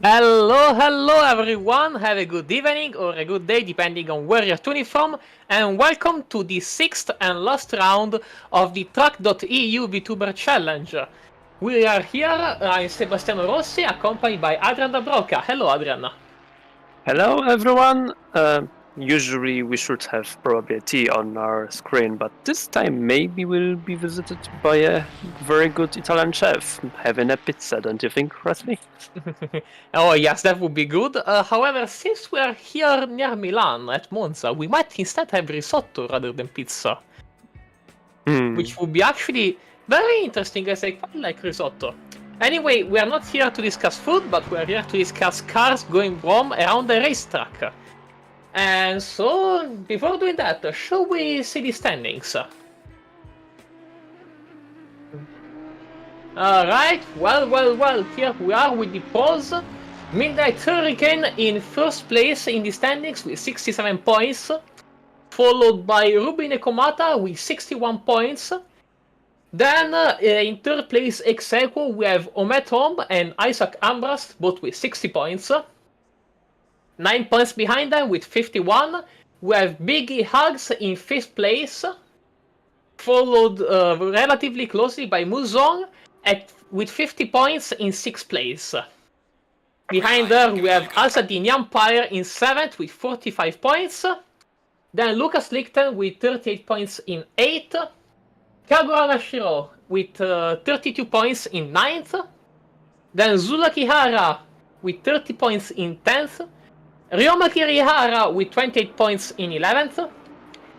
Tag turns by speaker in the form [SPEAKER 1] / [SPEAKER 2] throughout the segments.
[SPEAKER 1] Hello everyone, have a good evening or a good day depending on where you're tuning from, and welcome to the sixth and last round of the Track.eu VTuber challenge. We are here, I'm Sebastiano Rossi, accompanied by Adrian Dabroca. Hello Adrian.
[SPEAKER 2] Hello, everyone. Usually we should have probability on our screen, but this time maybe we'll be visited by a very good Italian chef having a pizza, don't you think, Rasmi?
[SPEAKER 1] Oh yes, that would be good. However, since we are here near Milan, at Monza, we might instead have risotto rather than pizza.
[SPEAKER 2] Hmm.
[SPEAKER 1] Which would be actually very interesting as I quite like risotto. Anyway, we are not here to discuss food, but we are here to discuss cars going wrong around the racetrack. And so, before doing that, shall we see the standings? Alright, well, here we are with the pros. Midnight Hurricane in first place in the standings with 67 points, followed by Rubin Ekomata with 61 points. Then in third place ex aequo we have Omet Home and Isaac Ambras, both with 60 points. 9 points behind them with 51. We have Biggie Hugs in 5th place, followed relatively closely by Muzong with 50 points in 6th place. Behind her we have Alsadin Empire in 7th with 45 points. Then Lucas Lichten with 38 points in 8th. Kagura Nashiro with 32 points in 9th. Then Zula Kihara with 30 points in 10th. Ryoma Kirihara with 28 points in 11th.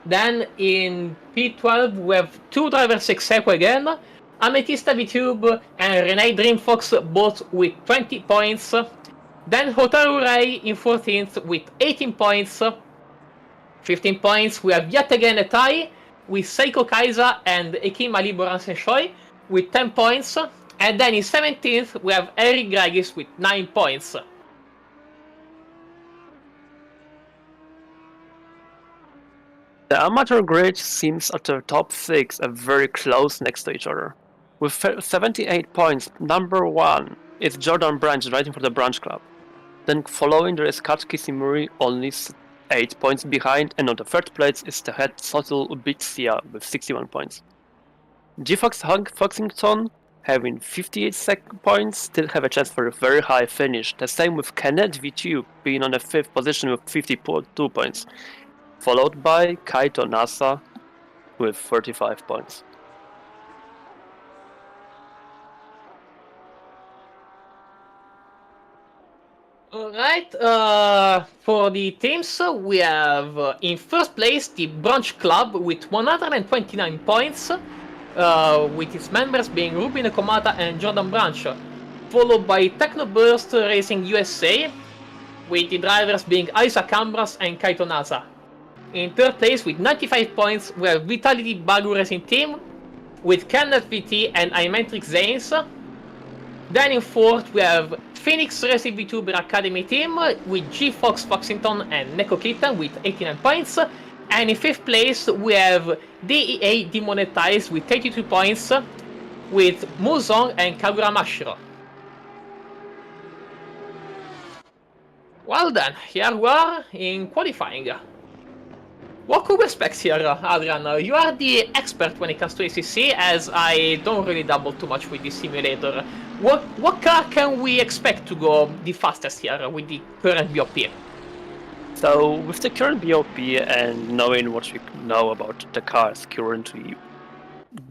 [SPEAKER 1] Then in P12 we have two drivers ex aequo again. Amethysta VTube and Renee Dreamfox both with 20 points. Then Hotaru Rai in 14th with 18 points. 15 points we have yet again a tie with Seiko Kaiser and Ekim Ali Boran with 10 points. And then in 17th we have Eric Gregis with 9 points.
[SPEAKER 2] The amateur grade seems at the top 6 are very close next to each other. With 78 points, number 1 is Jordan Branch riding for the Branch Club. Then following there is Katsuki Simuri only 8 points behind, and on the third place is the head Sotul Ubitsia with 61 points. G-Fox Foxington, having 58 points, still have a chance for a very high finish. The same with Kenneth VTube being on the 5th position with 52 points, followed by Kaito Nasa with 35 points.
[SPEAKER 1] Alright, for the teams, we have in first place the Brunch Club with 129 points, with its members being Rubin Komata and Jordan Branch, followed by Technoburst Racing USA, with the drivers being Isaac Ambras and Kaito Nasa. In third place with 95 points, we have Vitality Bagu Racing Team, with Kenneth VT and Imetric Zanes. Then in fourth we have Phoenix Racing VTuber Academy Team with G Fox Foxington and Neko Kitten with 89 points. And in fifth place we have DEA Demonetized with 32 points with Muzong and Kagura Mashiro. Well then, here we are in qualifying. What could we expect here, Adrian? You are the expert when it comes to ACC, as I don't really dabble too much with this simulator. What car can we expect to go the fastest here with the current BOP?
[SPEAKER 2] So, with the current BOP and knowing what we know about the cars currently,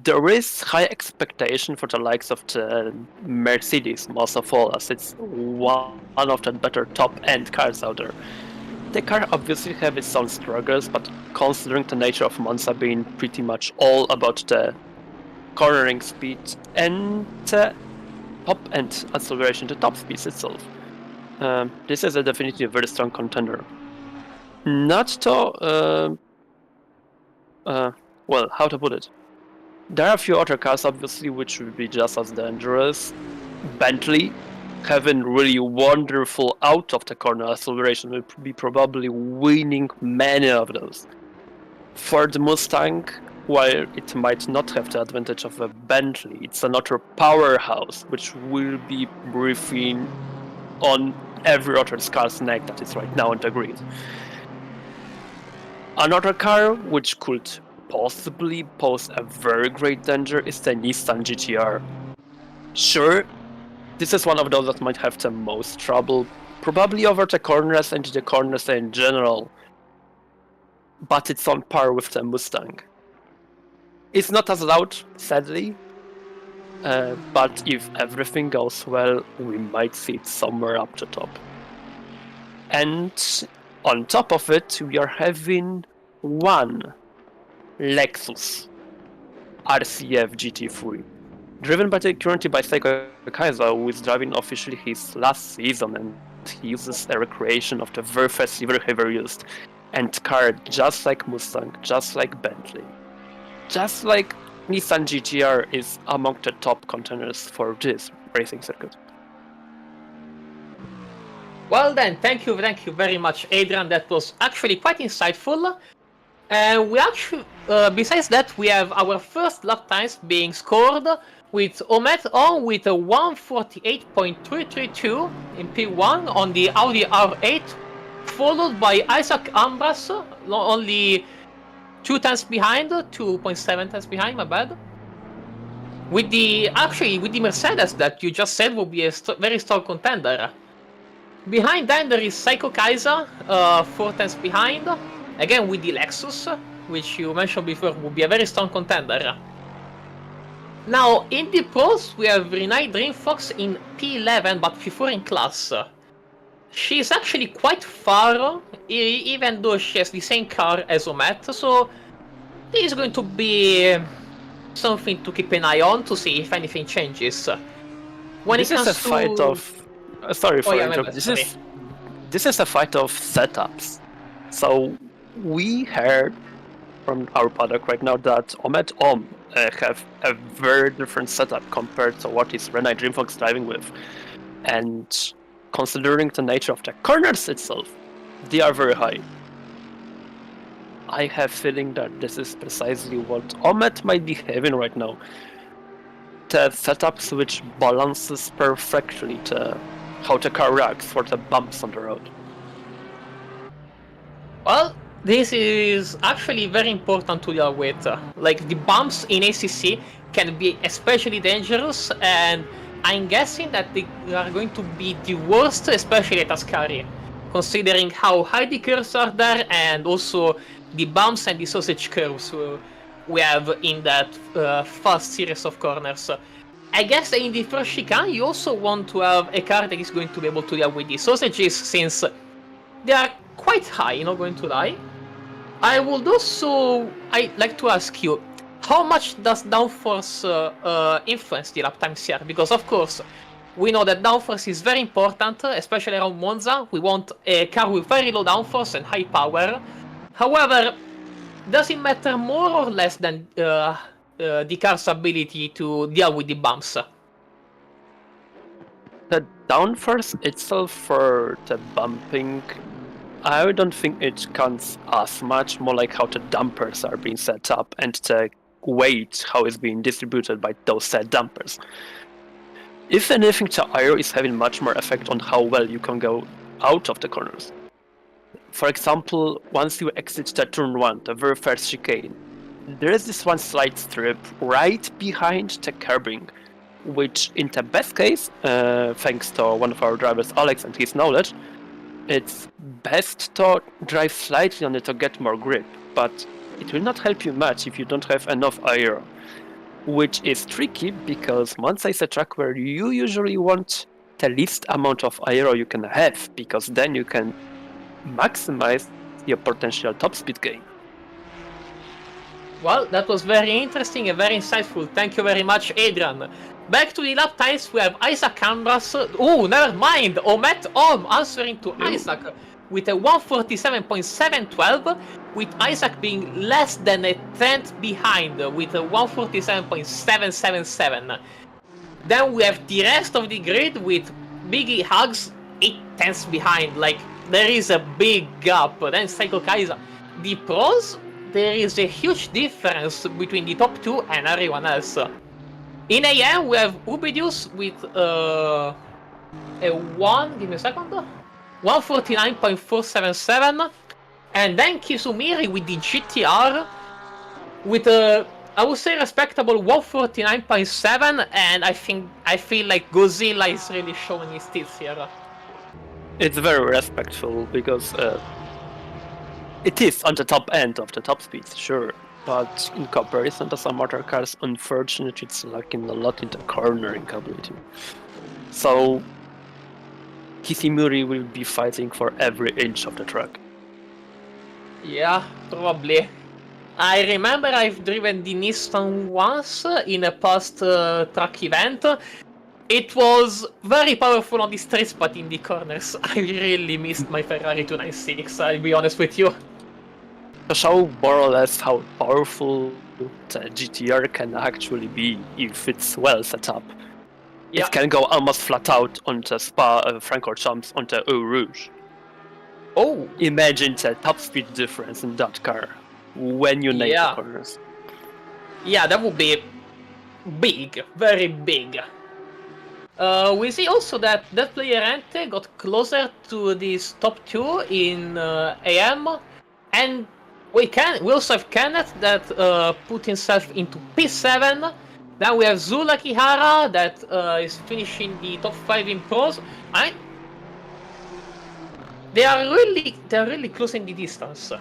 [SPEAKER 2] there is high expectation for the likes of the Mercedes, most of all, as it's one of the better top-end cars out there. The car obviously have its own struggles, but considering the nature of Monza being pretty much all about the cornering speed and top-end acceleration, the top speed itself, this is definitely a very strong contender. Not to, well, how to put it? There are a few other cars, obviously, which would be just as dangerous. Bentley, having really wonderful out of the corner acceleration, will be probably winning many of those. Ford Mustang, while it might not have the advantage of a Bentley, it's another powerhouse which will be breathing on every other car's neck that is right now on the grid. Another car which could possibly pose a very great danger is the Nissan GT-R. Sure, this is one of those that might have the most trouble, probably over the corners and the corners in general, but it's on par with the Mustang. It's not as loud, sadly, but if everything goes well, we might see it somewhere up the top. And on top of it, we are having one Lexus RCF GT3, driven currently by Seiko Kaiser, who is driving officially his last season, and he uses a recreation of the very first livery he ever used, and car just like Mustang, just like Bentley, just like Nissan GT-R is among the top contenders for this racing circuit.
[SPEAKER 1] Well then, thank you very much, Adrian. That was actually quite insightful. We actually, besides that, we have our first lap times being scored with Omet on with a 148.332 in P1 on the Audi R8, followed by Isaac Ambras, only 2 tenths behind, 2.7 tenths behind, my bad. With the Mercedes that you just said will be a very strong contender. Behind them there is Seiko Kaiser, 4 tenths behind. Again with the Lexus, which you mentioned before will be a very strong contender. Now in the pros we have Renee Dreamfox in P11 but P4 in class. She's actually quite far, even though she has the same car as Omet, so this is going to be something to keep an eye on to see if anything changes. When
[SPEAKER 2] this
[SPEAKER 1] it comes
[SPEAKER 2] is a fight of... sorry for interrupting. This is a fight of setups. So we heard from our paddock right now that Omet have a very different setup compared to what is Renee Dreamfox driving with. And considering the nature of the corners itself, they are very high. I have a feeling that this is precisely what Omet might be having right now. The setups which balances perfectly how the car reacts for the bumps on the road.
[SPEAKER 1] Well, this is actually very important to deal with. Like the bumps in ACC can be especially dangerous, and I'm guessing that they are going to be the worst, especially at Ascari, considering how high the curves are there and also the bumps and the sausage curves we have in that fast series of corners. I guess that in the first chicane you also want to have a car that is going to be able to deal with the sausages, since they are quite high, not going to lie. I'd like to ask you, how much does downforce influence the lap times here? Because of course, we know that downforce is very important, especially around Monza. We want a car with very low downforce and high power. However, does it matter more or less than the car's ability to deal with the bumps?
[SPEAKER 2] The downforce itself for the bumping, I don't think it counts as much, more like how the dampers are being set up and the weight, how it's being distributed by those set dampers. If anything, the aero is having much more effect on how well you can go out of the corners. For example, once you exit the turn 1, the very first chicane, there is this one slight strip right behind the curbing, which in the best case, thanks to one of our drivers Alex and his knowledge, it's best to drive slightly on it to get more grip, but it will not help you much if you don't have enough aero, which is tricky because Monza is a track where you usually want the least amount of aero you can have, because then you can maximize your potential top speed gain.
[SPEAKER 1] Well, that was very interesting and very insightful. Thank you very much, Adrian. Back to the lap times, we have Isaac Ambras. Oh, never mind. Omet answering to Isaac with a 147.712, with Isaac being less than a tenth behind with a 147.777. Then we have the rest of the grid with Biggie Hugs 8 tenths behind. Like, there is a big gap. Then Seiko Kaiser. The pros, there is a huge difference between the top 2 and everyone else. In AM we have Ubidius with give me a second, 149.477, and then Kizumiri with the GTR with a, I would say, respectable 149.7, and I feel like Godzilla is really showing his teeth here.
[SPEAKER 2] It's very respectful because it is on the top end of the top speeds, sure, but in comparison to some other cars, unfortunately, it's lacking a lot in the cornering ability. So Kizumiri will be fighting for every inch of the track.
[SPEAKER 1] Yeah, probably. I remember I've driven the Nissan once in a post-track event. It was very powerful on the streets, but in the corners, I really missed my Ferrari 296, I'll be honest with you.
[SPEAKER 2] To show more or less how powerful the GTR can actually be if it's well set up.
[SPEAKER 1] Yeah.
[SPEAKER 2] It can go almost flat out on the Francorchamps on the Eau Rouge.
[SPEAKER 1] Oh!
[SPEAKER 2] Imagine the top speed difference in that car when you nail the corners.
[SPEAKER 1] Yeah, that would be big, very big. We see also that player Ente got closer to this top 2 in AM, and we also have Kenneth that put himself into P7. Then we have Zula Kihara that is finishing the top 5 in pros. They are really closing the distance.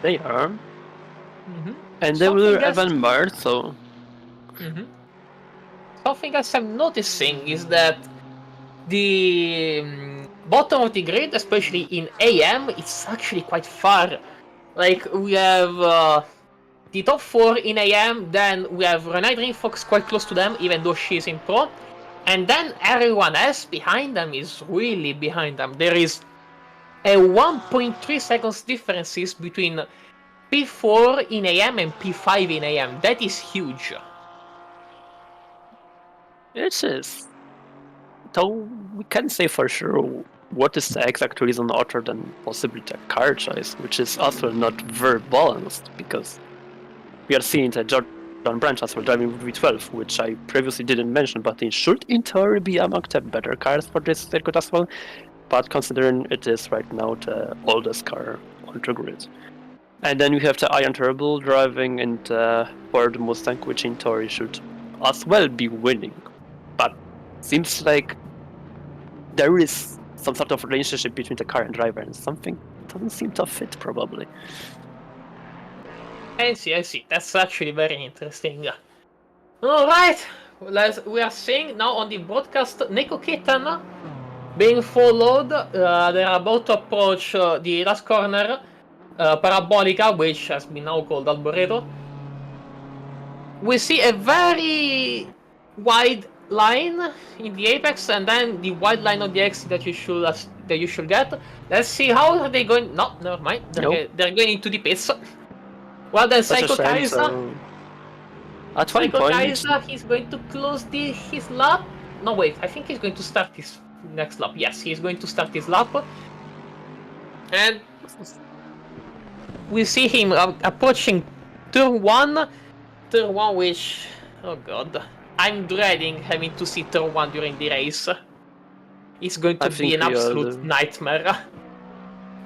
[SPEAKER 2] They are.
[SPEAKER 1] Mm-hmm.
[SPEAKER 2] And they will even more, so...
[SPEAKER 1] Mm-hmm. Something else I'm noticing is that the bottom of the grid, especially in AM, it's actually quite far. Like, we have the top 4 in AM, then we have Renee Dreamfox quite close to them, even though she's in pro. And then everyone else behind them is really behind them. There is a 1.3 seconds differences between P4 in AM and P5 in AM. That is huge.
[SPEAKER 2] It is. Though we can't say for sure what is the exact reason other than possibly the car choice, which is also not very balanced, because we are seeing that Jordan Branch as well driving with V12, which I previously didn't mention, but it should in theory be among the better cars for this circuit as well, but considering it is right now the oldest car on the grid. And then we have the Iron Turbo driving in the Ford Mustang, which in theory should as well be winning. But seems like there is some sort of relationship between the car and driver, and something doesn't seem to fit, probably.
[SPEAKER 1] I see. That's actually very interesting. Alright, we are seeing now on the broadcast Neko Kitten being followed. They're about to approach the last corner, Parabolica, which has been now called Alboreto. We see a very wide line in the apex, and then the wide line on the exit that you should get. Let's see how are they going. No, never mind. They're going into the pits. Well then, Psycho Kaiser.
[SPEAKER 2] At one point,
[SPEAKER 1] Kaiser, he's going to close his lap. No, wait. I think he's going to start his next lap. Yes, he's going to start his lap. And we see him approaching turn 1, which, oh god, I'm dreading having to see turn 1 during the race. It's going to be an absolute nightmare.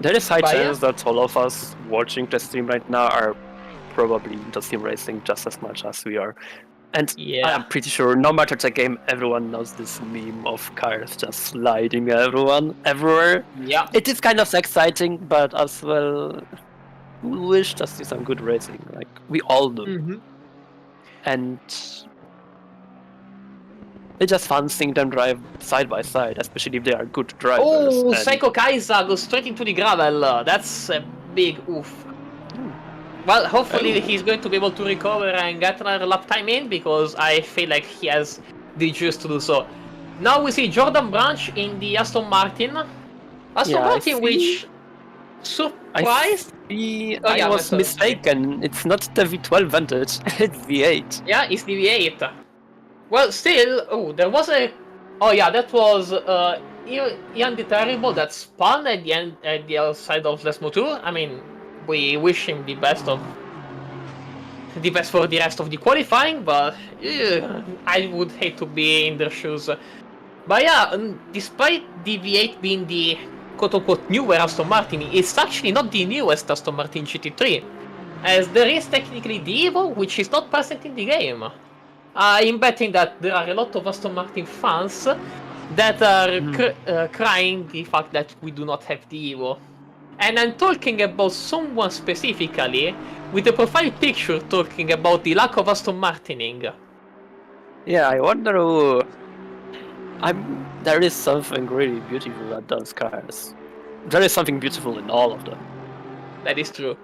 [SPEAKER 2] There is high chance that all of us watching the stream right now are probably into sim racing just as much as we are. And I'm pretty sure no matter the game, everyone knows this meme of cars just sliding everywhere.
[SPEAKER 1] Yeah.
[SPEAKER 2] It is kind of exciting, but as well, we wish to see some good racing, like we all do.
[SPEAKER 1] Mm-hmm.
[SPEAKER 2] And it's just fun seeing them drive side by side, especially if they are good drivers.
[SPEAKER 1] Oh, Psycho Kaiser goes straight into the gravel. That's a big oof. Well, hopefully he's going to be able to recover and get another lap time in, because I feel like he has the juice to do so. Now we see Jordan Branch in the Aston Martin. Martin, which surprised.
[SPEAKER 2] I was mistaken. It's not the V12 Vantage, it's V8.
[SPEAKER 1] Yeah, it's the V8. Well, still, there was a... Oh yeah, that was Ian the Terrible that spun at the end, at the outside of Les Motor. I mean, we wish him the best for the rest of the qualifying, but I would hate to be in their shoes. But yeah, despite the V8 being the quote-unquote newer Aston Martin, it's actually not the newest Aston Martin GT3, as there is technically the Evo, which is not present in the game. I'm betting that there are a lot of Aston Martin fans that are crying the fact that we do not have the Evo. And I'm talking about someone specifically, with a profile picture talking about the lack of Aston Martining.
[SPEAKER 2] Yeah, I wonder who... There is something really beautiful about those cars. There is something beautiful in all of them.
[SPEAKER 1] That is true.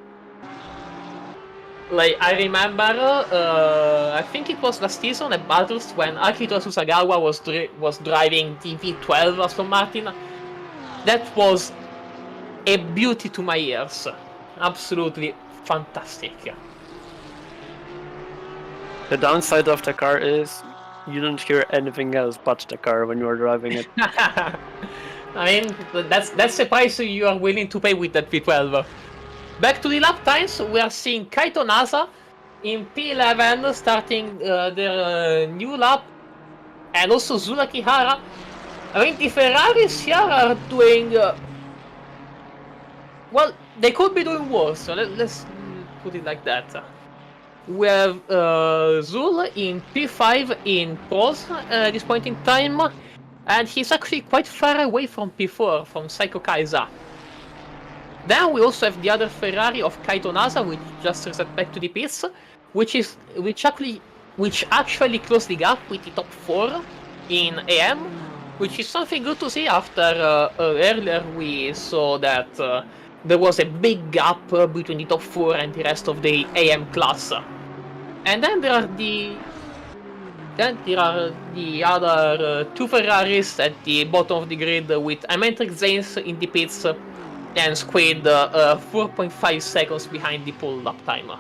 [SPEAKER 1] Like, I remember, I think it was last season at Battles when Akito Susagawa was driving the V12 Aston Martin. That was a beauty to my ears. Absolutely fantastic.
[SPEAKER 2] The downside of the car is you don't hear anything else but the car when you are driving it.
[SPEAKER 1] I mean, that's the price you are willing to pay with that V12. Back to the lap times, we are seeing Kaito Nasa in P11 starting their new lap, and also Zula Kihara. I mean, the Ferraris here are doing... well, they could be doing worse, so let's put it like that. We have Zul in P5 in pros at this point in time, and he's actually quite far away from P4, from Psycho Kaiser. Then we also have the other Ferrari of Kaito Nasa, which just reset back to the pits, which actually closed the gap with the top 4 in AM, which is something good to see after earlier we saw that there was a big gap between the top 4 and the rest of the AM class. And then there are the other 2 Ferraris at the bottom of the grid with Amantric Zanes in the pits and Squid 4.5 seconds behind the pole lap timer.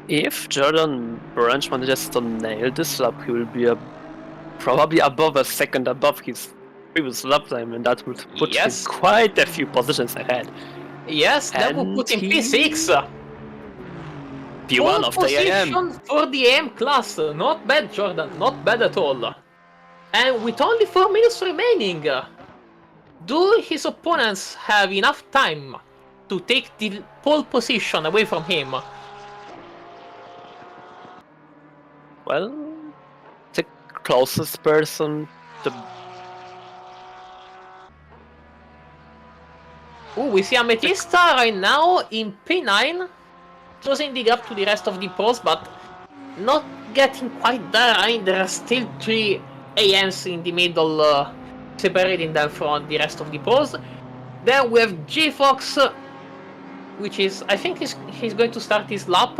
[SPEAKER 2] If Jordan Branch manages to nail this lap, he will be probably above a second above his previous lap time, and that would put him quite a few positions ahead.
[SPEAKER 1] Yes, that would put him P6.
[SPEAKER 2] P1 of the AM.
[SPEAKER 1] For the AM class. Not bad, Jordan. Not bad at all. And with only 4 minutes remaining, do his opponents have enough time to take the pole position away from him?
[SPEAKER 2] Well, the closest person to...
[SPEAKER 1] We see Amethysta right now in P9, closing the gap to the rest of the pros, but not getting quite there. I mean, there are still 3 AMs in the middle, separating them from the rest of the pros. Then we have G-Fox, which is, I think he's going to start his lap.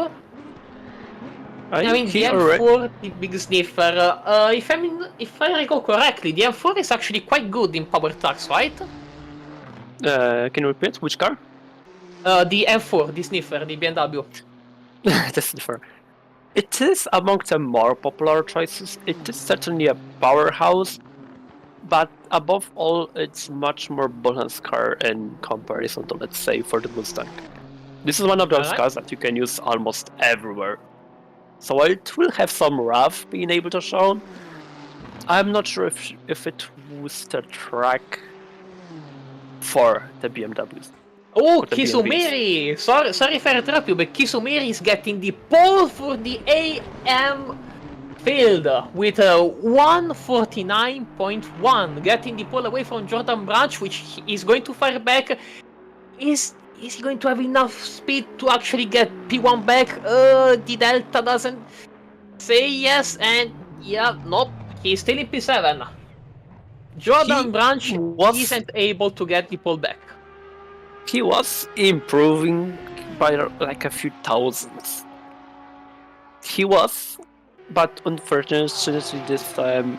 [SPEAKER 1] I mean, the M4, the big sniffer. If I recall correctly, the M4 is actually quite good in power tracks, right?
[SPEAKER 2] Can you repeat which car?
[SPEAKER 1] The M4, the sniffer, the BMW.
[SPEAKER 2] The sniffer. It is among the more popular choices. It is certainly a powerhouse, but above all, it's much more balanced car in comparison to, let's say, for the Mustang. This is one of those cars that you can use almost everywhere. So it will have some rough being able to show. I'm not sure if it was the track for the BMWs.
[SPEAKER 1] Oh, Kisumiri! Sorry if I interrupt you, but Kisumiri is getting the pole for the AM field with a 149.1, getting the pole away from Jordan Branch, which is going to fire back. Is he going to have enough speed to actually get P1 back? The Delta doesn't say yes, and yeah, nope, he's still in P7. Jordan Branch isn't able to get the pole back.
[SPEAKER 2] He was improving by like a few thousands. He was, but unfortunately this time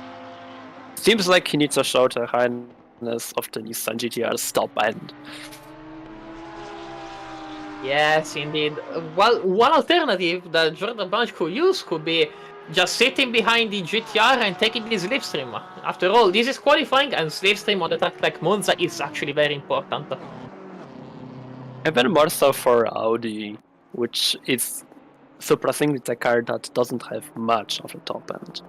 [SPEAKER 2] seems like he needs to show the highness of the Nissan GTR's top end.
[SPEAKER 1] Yes, indeed. Well, one alternative that Jordan Branch could use could be just sitting behind the GTR and taking the slipstream. After all, this is qualifying, and slipstream on a track like Monza is actually very important.
[SPEAKER 2] Even more so for Audi, which is surprisingly the car that doesn't have much of a top end.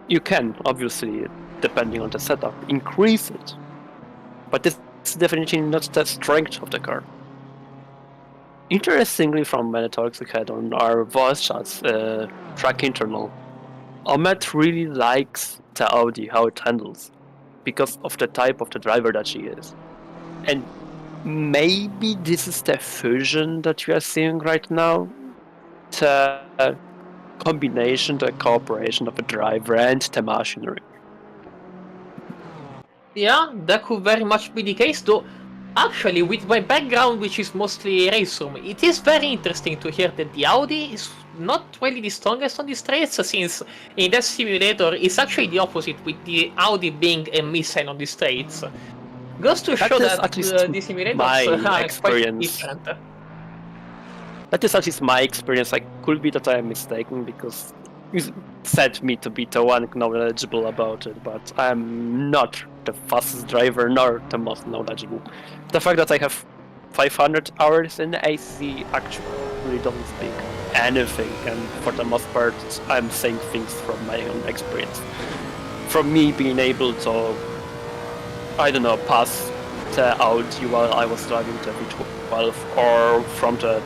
[SPEAKER 2] You can, obviously, depending on the setup, increase it. But this is definitely not the strength of the car. Interestingly, from many talks we had on our voice chats, track internal, Omet really likes the Audi, how it handles, because of the type of the driver that she is. And maybe this is the fusion that we are seeing right now, the combination, the cooperation of the driver and the machinery.
[SPEAKER 1] Yeah, that could very much be the case, though. Actually, with my background, which is mostly race room, it is very interesting to hear that the Audi is not really the strongest on the straights, since in that simulator it's actually the opposite, with the Audi being a missile on the straights. Goes to show that
[SPEAKER 2] at least
[SPEAKER 1] the simulators
[SPEAKER 2] my
[SPEAKER 1] are quite
[SPEAKER 2] experience.
[SPEAKER 1] different.
[SPEAKER 2] That is at least my experience. Like, could be that I am mistaken because you said me to be the one knowledgeable about it, but I'm not the fastest driver nor the most knowledgeable. The fact that I have 500 hours in AC actually doesn't speak anything, and for the most part, I'm saying things from my own experience. From me being able to, I don't know, pass the Audi while I was driving the V12, or from the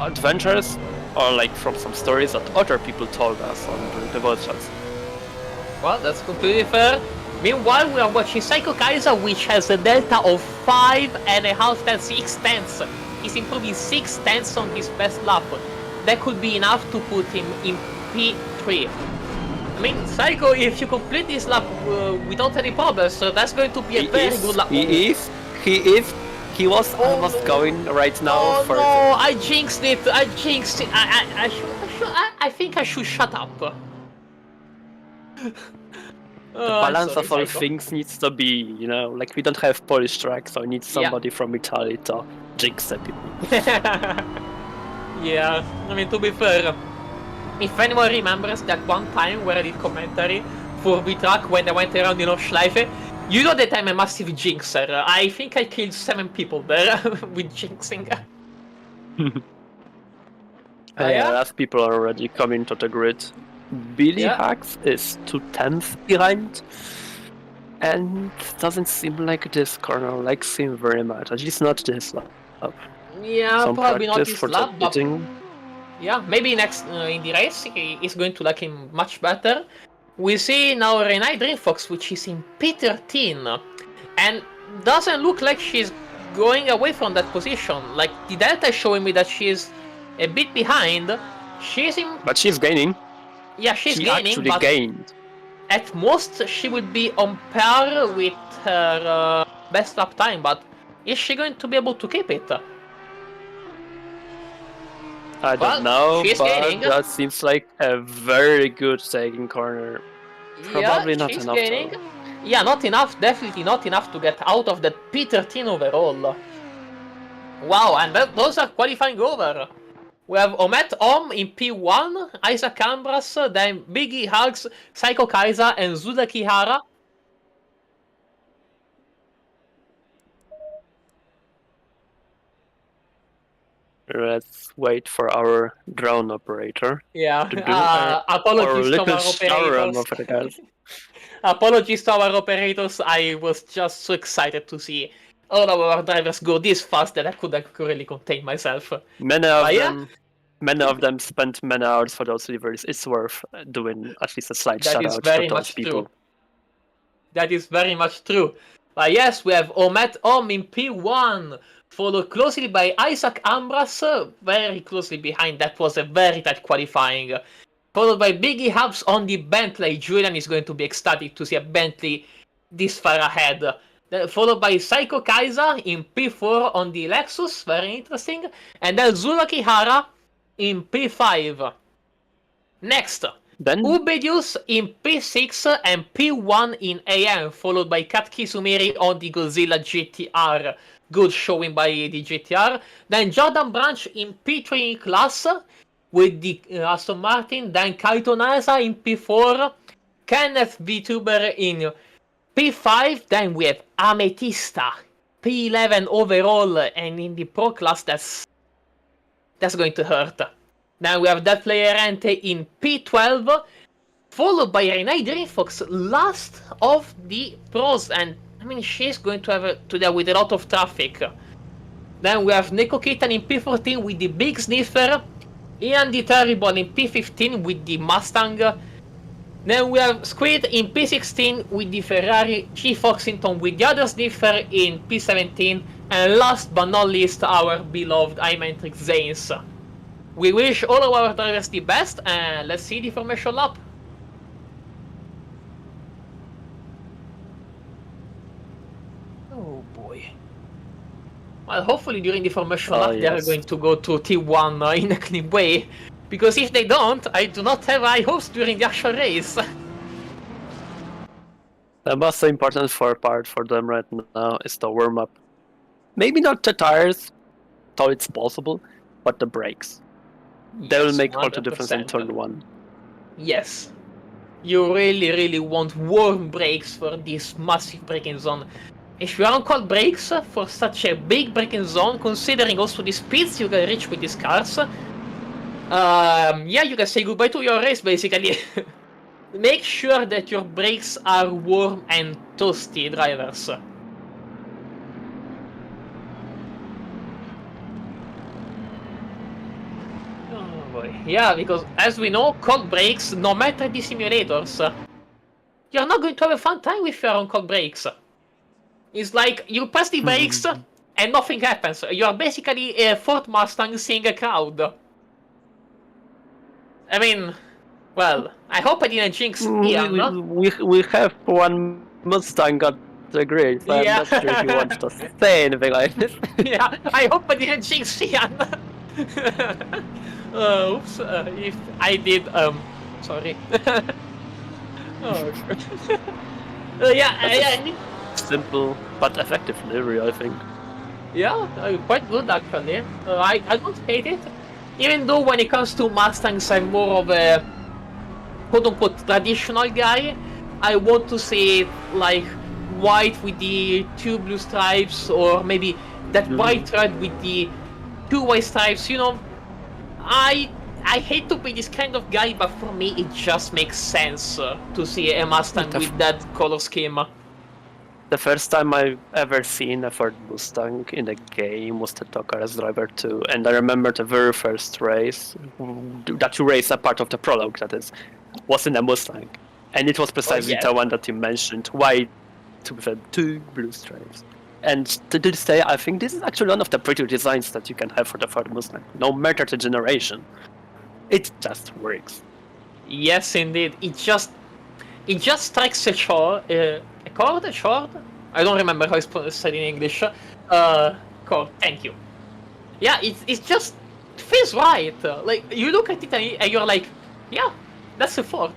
[SPEAKER 2] adventures, or like from some stories that other people told us on the voice chats.
[SPEAKER 1] Well, that's completely fair. Meanwhile, we are watching Psycho Kaiser, which has a delta of 5.5 tenths, 6 tenths. He's improving 6 tenths on his best lap. That could be enough to put him in P3. I mean, Psycho, if you complete this lap without any problems, so that's going to be a very good lap.
[SPEAKER 2] He was almost going right now.
[SPEAKER 1] Oh
[SPEAKER 2] for
[SPEAKER 1] no! I jinxed it! I think I should shut up.
[SPEAKER 2] The balance of all things needs to be, like we don't have Polish track, so I need somebody from Italy to jinx the people.
[SPEAKER 1] Yeah, I mean, to be fair, if anyone remembers that one time where I did commentary for Vtracc when I went around in Schleife, you know that I'm a massive jinxer. I think I killed 7 people there with jinxing.
[SPEAKER 2] Last people are already coming to the grid. Billy Hacks is 2/10 behind, and doesn't seem like this corner likes him very much. At least not this lap.
[SPEAKER 1] Yeah,
[SPEAKER 2] some
[SPEAKER 1] probably not
[SPEAKER 2] practice
[SPEAKER 1] this
[SPEAKER 2] for
[SPEAKER 1] lap, but yeah, maybe next in the race he's going to like him much better. We see now Renai Dreamfox, which is in P13, and doesn't look like she's going away from that position. Like, the delta is showing me that she's a bit behind.
[SPEAKER 2] But she's gaining.
[SPEAKER 1] Yeah, she's
[SPEAKER 2] she
[SPEAKER 1] gaining,
[SPEAKER 2] actually
[SPEAKER 1] but
[SPEAKER 2] gained.
[SPEAKER 1] At most she would be on par with her best lap time, but is she going to be able to keep it?
[SPEAKER 2] I don't know,
[SPEAKER 1] she's
[SPEAKER 2] but
[SPEAKER 1] gaining.
[SPEAKER 2] That seems like a very good taking corner. Probably not enough.
[SPEAKER 1] Gaining. Yeah, not enough, definitely not enough to get out of that P13 overall. Wow, and those are qualifying over. We have Omet Om in P1, Isaac Ambras, then Biggie Hugs, Psycho Kaiser, and Zuda Kihara.
[SPEAKER 2] Let's wait for our drone operator.
[SPEAKER 1] Yeah, apologies to our operators. Apologies to our operators, I was just so excited to see all of our drivers go this fast that I couldn't really contain myself.
[SPEAKER 2] Many of them spent many hours for those deliveries. It's worth doing at least a slight shout out to those people.
[SPEAKER 1] That is very much true. But yes, we have Omet Om in P1, followed closely by Isaac Ambras, very closely behind. That was a very tight qualifying. Followed by Biggie Hubs on the Bentley. Julian is going to be ecstatic to see a Bentley this far ahead. Then followed by Psycho Kaiser in P4 on the Lexus, very interesting. And then Zura Kihara in P5. Next, Ubedius in P6 and P1 in AM, followed by Katki Sumiri on the Godzilla GTR. Good showing by the GTR. Then Jordan Branch in P3 class with the Aston Martin. Then Kaito Nasa in P4. Kenneth VTuber in P5. Then we have Ametista P11 overall, and in the Pro class that's going to hurt. Then we have that player Ente in P12. followed by Renee Dreamfox, last of the pros, and I mean she's going to deal with a lot of traffic. Then we have Neko Kitan in P14 with the Big Sniffer, Ian the Terrible in P15 with the Mustang. Then we have Squid in P16 with the Ferrari, G Foxington with the other Sniffer in P17, and last but not least our beloved iMatrix Zanes. We wish all of our drivers the best, and let's see the formation lap. Oh boy. Well, hopefully during the formation lap they are going to go to T1 in a clean way, because if they don't, I do not have high hopes during the actual race.
[SPEAKER 2] The most important part for them right now is the warm-up. Maybe not the tires, though it's possible, but the brakes. They will make all the difference in turn 1.
[SPEAKER 1] Yes. You really want warm brakes for this massive braking zone. If you are on cold brakes for such a big braking zone, considering also the speeds you can reach with these cars, yeah, you can say goodbye to your race basically. Make sure that your brakes are warm and toasty, drivers. Oh boy. Yeah, because as we know, cold brakes, no matter the simulators, you're not going to have a fun time if you're on cold brakes. It's like you press the brakes and nothing happens. You are basically a Ford Mustang seeing a crowd. I mean, well, I hope I didn't jinx Ian.
[SPEAKER 2] We have one Mustang at the grid, so
[SPEAKER 1] Yeah.
[SPEAKER 2] I'm not sure if you want to say anything like this.
[SPEAKER 1] Yeah, I hope I didn't jinx Ian. Oops, if I did, sorry. Oh, yeah.
[SPEAKER 2] Simple but effective delivery, I think.
[SPEAKER 1] Yeah, quite good actually. I don't hate it. Even though when it comes to Mustangs, I'm more of a quote-unquote traditional guy. I want to see it like white with the 2 blue stripes, or maybe that white red with the 2 white stripes, you know. I hate to be this kind of guy, but for me it just makes sense to see a Mustang with that color scheme.
[SPEAKER 2] The first time I've ever seen a Ford Mustang in a game was the Tokaras Driver 2, and I remember the very first race that you raced, a part of the prologue that is, was in a Mustang. And it was precisely the one that you mentioned, white with 2 blue stripes. And to this day, I think this is actually one of the prettier designs that you can have for the Ford Mustang, no matter the generation. It just works.
[SPEAKER 1] Yes, indeed. It just strikes a chord. A chord? I don't remember how it's said in English. Chord. Thank you. Yeah, it just feels right. Like you look at it and you're like, yeah, that's a Ford.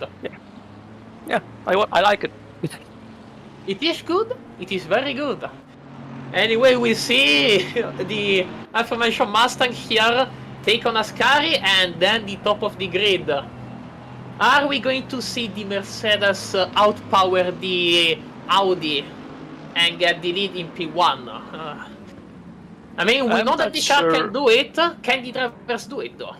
[SPEAKER 2] Yeah, I like it.
[SPEAKER 1] It is good. It is very good. Anyway, we see the aforementioned Mustang here take on Ascari and then the top of the grid. Are we going to see the Mercedes outpower the Audi and get the lead in P1? I mean, we know that the car can do it. Can the drivers do it though?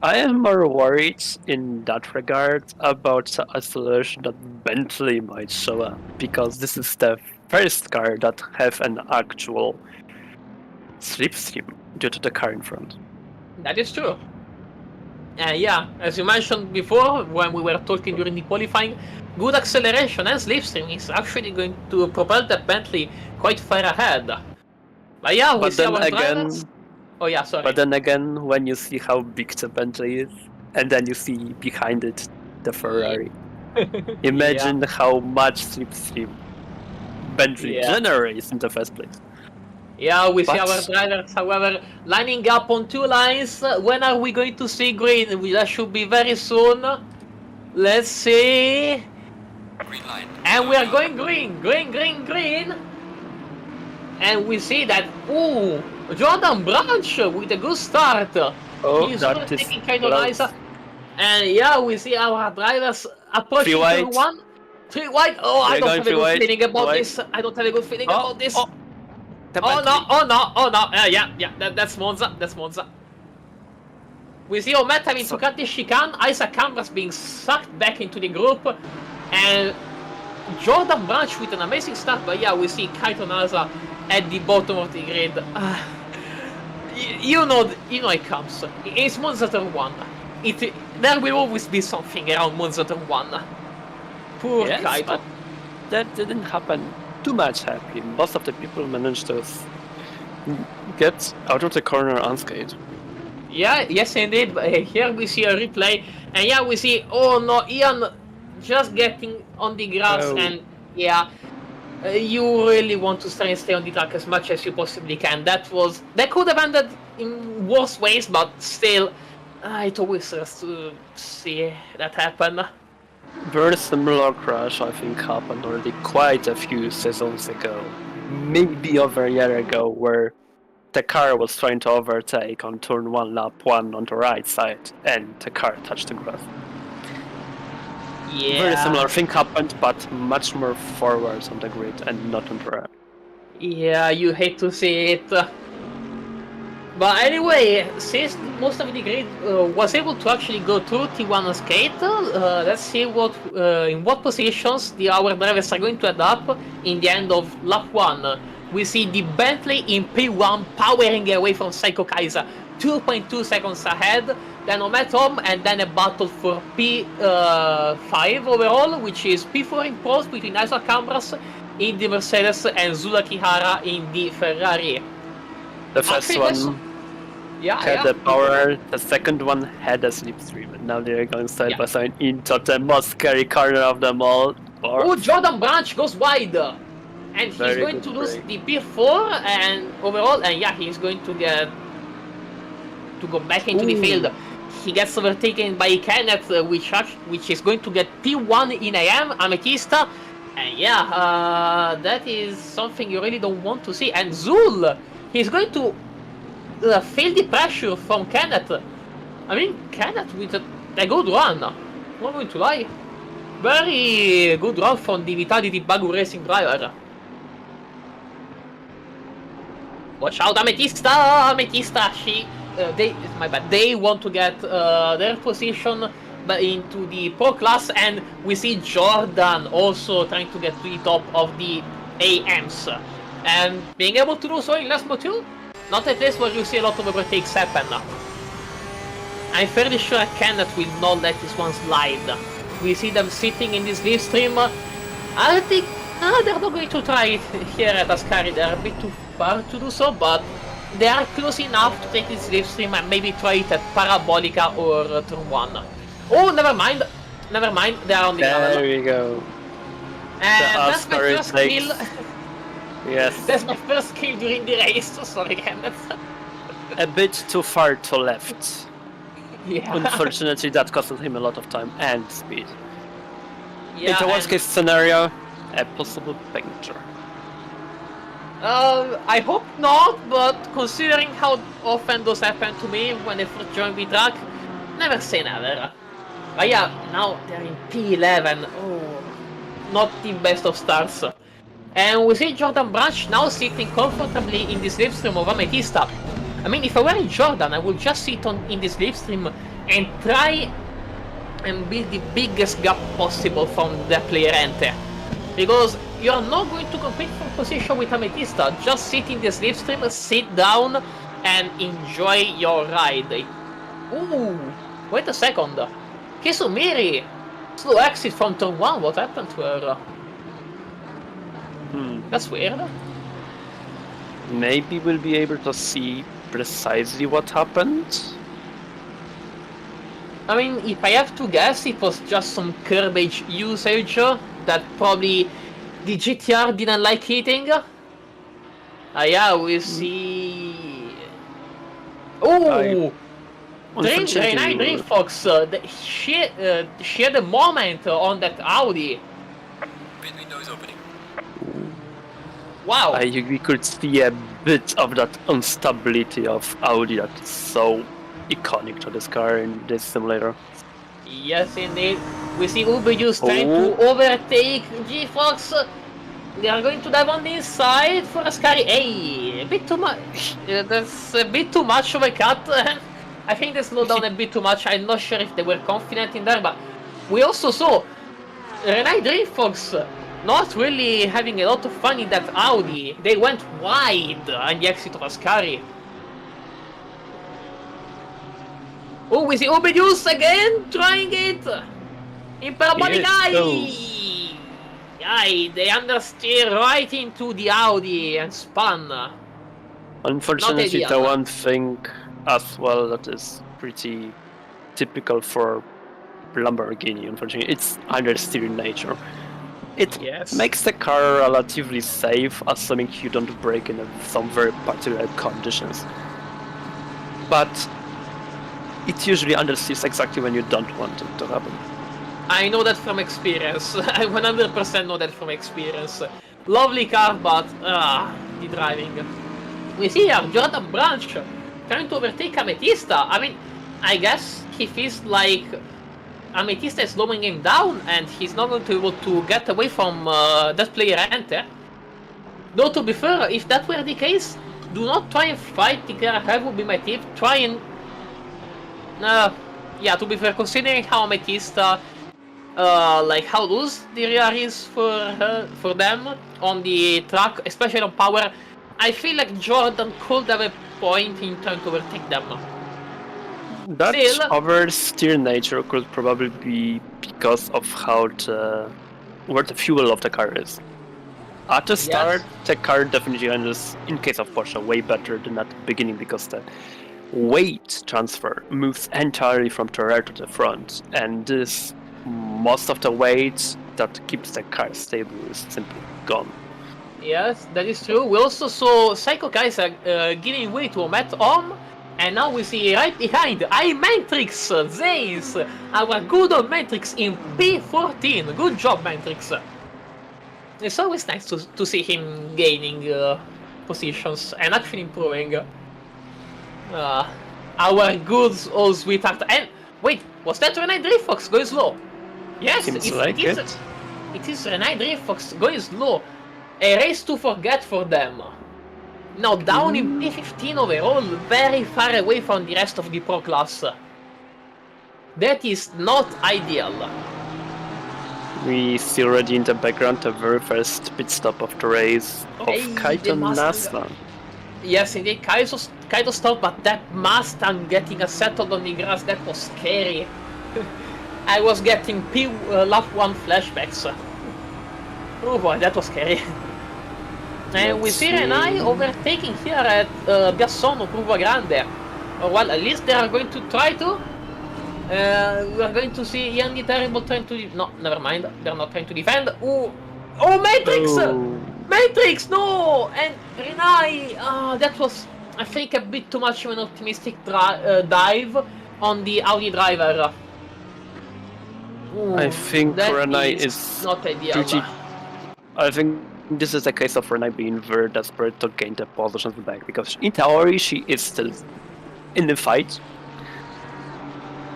[SPEAKER 2] I am more worried in that regard about a solution that Bentley might show up, because this is the first car that have an actual slipstream due to the car in front.
[SPEAKER 1] That is true. Yeah, as you mentioned before, when we were talking during the qualifying, good acceleration and slipstream is actually going to propel the Bentley quite far ahead. But yeah, we see our drivers. Oh yeah, sorry.
[SPEAKER 2] But then again, when you see how big the Bentley is, and then you see behind it the Ferrari, imagine how much slipstream Bentley generates in the first place.
[SPEAKER 1] Yeah, we see our drivers, however, lining up on 2 lines. When are we going to see green? That should be very soon. Let's see. Green line. And we are going green. Green. And we see that, ooh, Jordan Branch with a good start.
[SPEAKER 2] Oh,
[SPEAKER 1] he's
[SPEAKER 2] that is
[SPEAKER 1] taking kind of nice. And yeah, we see our drivers approaching 1. 3 wide. Oh, I don't have a good feeling about this. I don't have a good feeling about this. Oh no. Yeah, that's Monza. We see Omet having to cut the chicane, Isaac Cambras being sucked back into the group, and Jordan Branch with an amazing start, but yeah, we see Kaito Nasa at the bottom of the grid. You know it comes. It's Monster 1. There will always be something around Monster 1. Poor Kaito.
[SPEAKER 2] But that didn't happen too much happy. Most of the people managed to get out of the corner unscathed.
[SPEAKER 1] Yeah, yes indeed. Here we see a replay, and yeah, we see, oh no, Ian just getting on the grass, and yeah, you really want to stay on the track as much as you possibly can. That could have ended in worse ways, but still, it always hurts to see that happen.
[SPEAKER 2] Very similar crash, I think, happened already quite a few seasons ago, maybe over a year ago, where the car was trying to overtake on turn 1, lap 1 on the right side, and the car touched the grass.
[SPEAKER 1] Yeah.
[SPEAKER 2] Very similar thing happened, but much more forward on the grid and not on the right.
[SPEAKER 1] Yeah, you hate to see it. But anyway, since most of the grid was able to actually go through T1 unscathed, let's see in what positions our drivers are going to end up in the end of lap 1. We see the Bentley in P1 powering away from Psycho Kaiser, 2.2 seconds ahead. Then Ometom, and then a battle for P5 overall, which is P4 in pros between Isaac Cambras in the Mercedes and Zula Kihara in the Ferrari.
[SPEAKER 2] The first one had the power, the second one had a slipstream, and now they're going side by side into the most scary corner of them all.
[SPEAKER 1] Oh, Jordan Branch goes wide! And he's going to lose the P4 and overall, and yeah, he's going to go back into the field. He gets overtaken by Kenneth, which is going to get P1 in AM, Amethysta, and yeah, that is something you really don't want to see. And Zul, he's going to feel the pressure from Kenneth. I mean, Kenneth with a good run, I'm not going to lie. Very good run from the Vitality Bagu Racing driver. Watch out, Amethysta! They want to get their position into the pro class, and we see Jordan also trying to get to the top of the AMs. And being able to do so in last moto, not a place where you see a lot of overtakes happen. I'm fairly sure Kenneth will not let this one slide. We see them sitting in this slipstream. I think they're not going to try it here at Ascari. They're a bit too far to do so, but they are close enough to take this slipstream and maybe try it at Parabolica or Turn 1. Oh, never mind, they are on the gravel.
[SPEAKER 2] There we go.
[SPEAKER 1] And that's my first kill.
[SPEAKER 2] Yes.
[SPEAKER 1] That's my first kill during the race, sorry Kenneth.
[SPEAKER 2] A bit too far to left.
[SPEAKER 1] Yeah.
[SPEAKER 2] Unfortunately, that costed him a lot of time and speed.
[SPEAKER 1] Yeah,
[SPEAKER 2] in the worst case scenario, a possible puncture.
[SPEAKER 1] I hope not, but considering how often those happen to me when I first joined Vtracc, never say never. But yeah, now they're in P11. Oh, not the best of starts. And we see Jordan Branch now sitting comfortably in the slipstream of Amethysta. I mean, if I were in Jordan, I would just sit in the slipstream and try and build the biggest gap possible from the player Ente. Because you are not going to compete for position with Amethysta. Just sit in the slipstream, sit down, and enjoy your ride. Ooh, wait a second. Kisumiri! Slow exit from turn 1, what happened to her? That's weird.
[SPEAKER 2] Maybe we'll be able to see precisely what happened.
[SPEAKER 1] I mean, if I have to guess, it was just some curbage usage that probably the GTR didn't like hitting. Yeah, we see... Oh! Dream Fox, she had a moment on that Audi.
[SPEAKER 3] Pit window is opening.
[SPEAKER 1] Wow!
[SPEAKER 2] We could see a bit of that instability of Audi that is so iconic to this car in this simulator.
[SPEAKER 1] Yes, indeed. We see Uberjuice trying to overtake G-Fox. They are going to dive on the inside for Ascari. Hey, a bit too much. That's a bit too much of a cut. I think they slowed down a bit too much. I'm not sure if they were confident in there, but we also saw Renai Dreamfox not really having a lot of fun in that Audi. They went wide on the exit of Ascari. Oh, we see Obedius again trying it! In parabolic eye! Aye, they understeer right into the Audi and spun.
[SPEAKER 2] Unfortunately, the one thing as well that is pretty typical for Lamborghini, unfortunately, it's understeer in nature. It makes the car relatively safe, assuming you don't break in some very particular conditions. But it usually understeers exactly when you don't want it to happen.
[SPEAKER 1] I know that from experience. I 100% know that from experience. Lovely car, but the driving. We see here Jordan Branch trying to overtake Ametista. I mean, I guess he feels like Ametista is slowing him down and he's not going to be able to get away from that player Ente. Though to be fair, if that were the case, do not try and fight the car ahead would be my tip. Try and... yeah, to be fair, considering how Ametista like how loose the rear is for them on the track, especially on power, I feel like Jordan could have a point in trying to overtake them.
[SPEAKER 2] That oversteer nature could probably be because of how where the fuel of the car is. At the start, the car definitely handles, in case of Porsche, way better than at the beginning because the weight transfer moves entirely from the rear to the front, and this most of the weight that keeps the car stable is simply gone.
[SPEAKER 1] Yes, that is true. We also saw Psycho Kaiser giving way to Omet Om, and now we see right behind Matrix Zays, our good old Matrix in P14. Good job, Matrix. It's always nice to see him gaining positions and actually improving. Our good old sweetheart. And wait, was that Renai Dreamfox going slow? Yes, it is Renai Dreamfox going slow. A race to forget for them. Now down in P15 overall, very far away from the rest of the pro class. That is not ideal.
[SPEAKER 2] We see already in the background the very first pit stop of the race of Kaito Naslan.
[SPEAKER 1] Yes, indeed, Kaito stopped, but that Mustang getting settled on the grass, that was scary. I was getting lap 1 flashbacks. Oh boy, that was scary. And we see Renai overtaking here at Biassono, Curva Grande. Well, at least they are going to try to. We are going to see Ian the Terrible trying to... No, never mind. They're not trying to defend. Oh, Matrix! Matrix, no! And Renai... that was, I think, a bit too much of an optimistic dive on the Audi driver.
[SPEAKER 2] I think Renai is
[SPEAKER 1] not ideal.
[SPEAKER 2] I think this is a case of Renai being very desperate to gain the position back, because in theory she is still in the fight.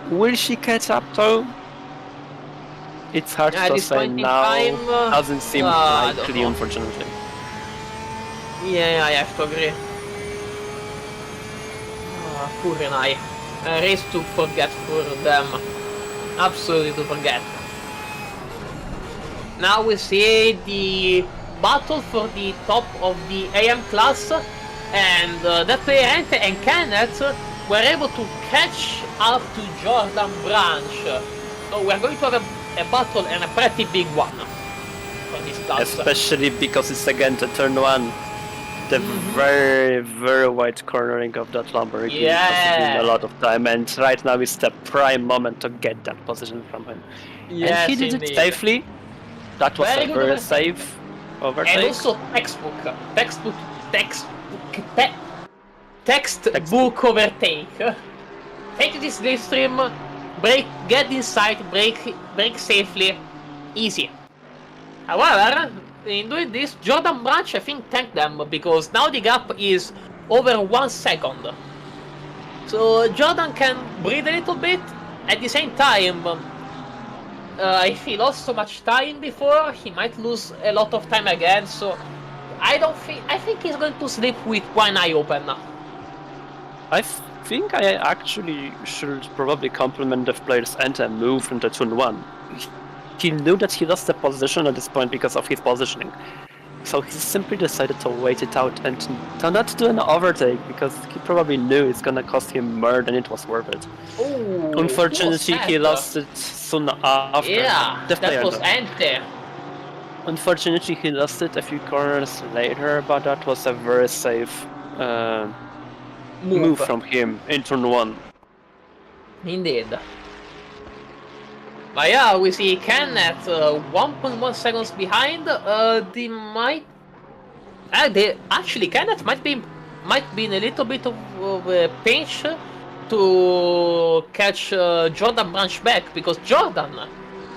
[SPEAKER 2] Will she catch up though? It's hard to say now. Doesn't seem likely, unfortunately.
[SPEAKER 1] Yeah, I have to agree. Poor Renai. A race to forget for them. Absolutely to forget. Now we see the battle for the top of the AM class, and that player Ente and Kenneth were able to catch up to Jordan Branch. So we're going to have a battle, and a pretty big one for this class.
[SPEAKER 2] Especially because it's again the turn 1. The very, very wide cornering of that Lamborghini costing a lot of time, and right now is the prime moment to get that position from him.
[SPEAKER 1] Yes,
[SPEAKER 2] and he did it safely. That was a very safe overtake.
[SPEAKER 1] And also textbook overtake. Take this slipstream, brake, get inside, brake safely, easy. However, in doing this, Jordan Branch I think tanked them, because now the gap is over 1 second. So Jordan can breathe a little bit. At the same time, if he lost so much time before, he might lose a lot of time again. So I think he's going to sleep with one eye open.
[SPEAKER 2] I think I actually should probably compliment the player's anti-move from the turn 1. He knew that he lost the position at this point because of his positioning. So he simply decided to wait it out and to not do an overtake because he probably knew it's gonna cost him more than it was worth it.
[SPEAKER 1] Oh,
[SPEAKER 2] Unfortunately, he lost it soon after.
[SPEAKER 1] Yeah, that was anti.
[SPEAKER 2] Unfortunately, he lost it a few corners later, but that was a very safe move from him in turn 1.
[SPEAKER 1] Indeed. But yeah, we see Ken at 1.1 seconds behind. They might. Actually, Kenneth might be in a little bit of a pinch to catch Jordan Branch back because Jordan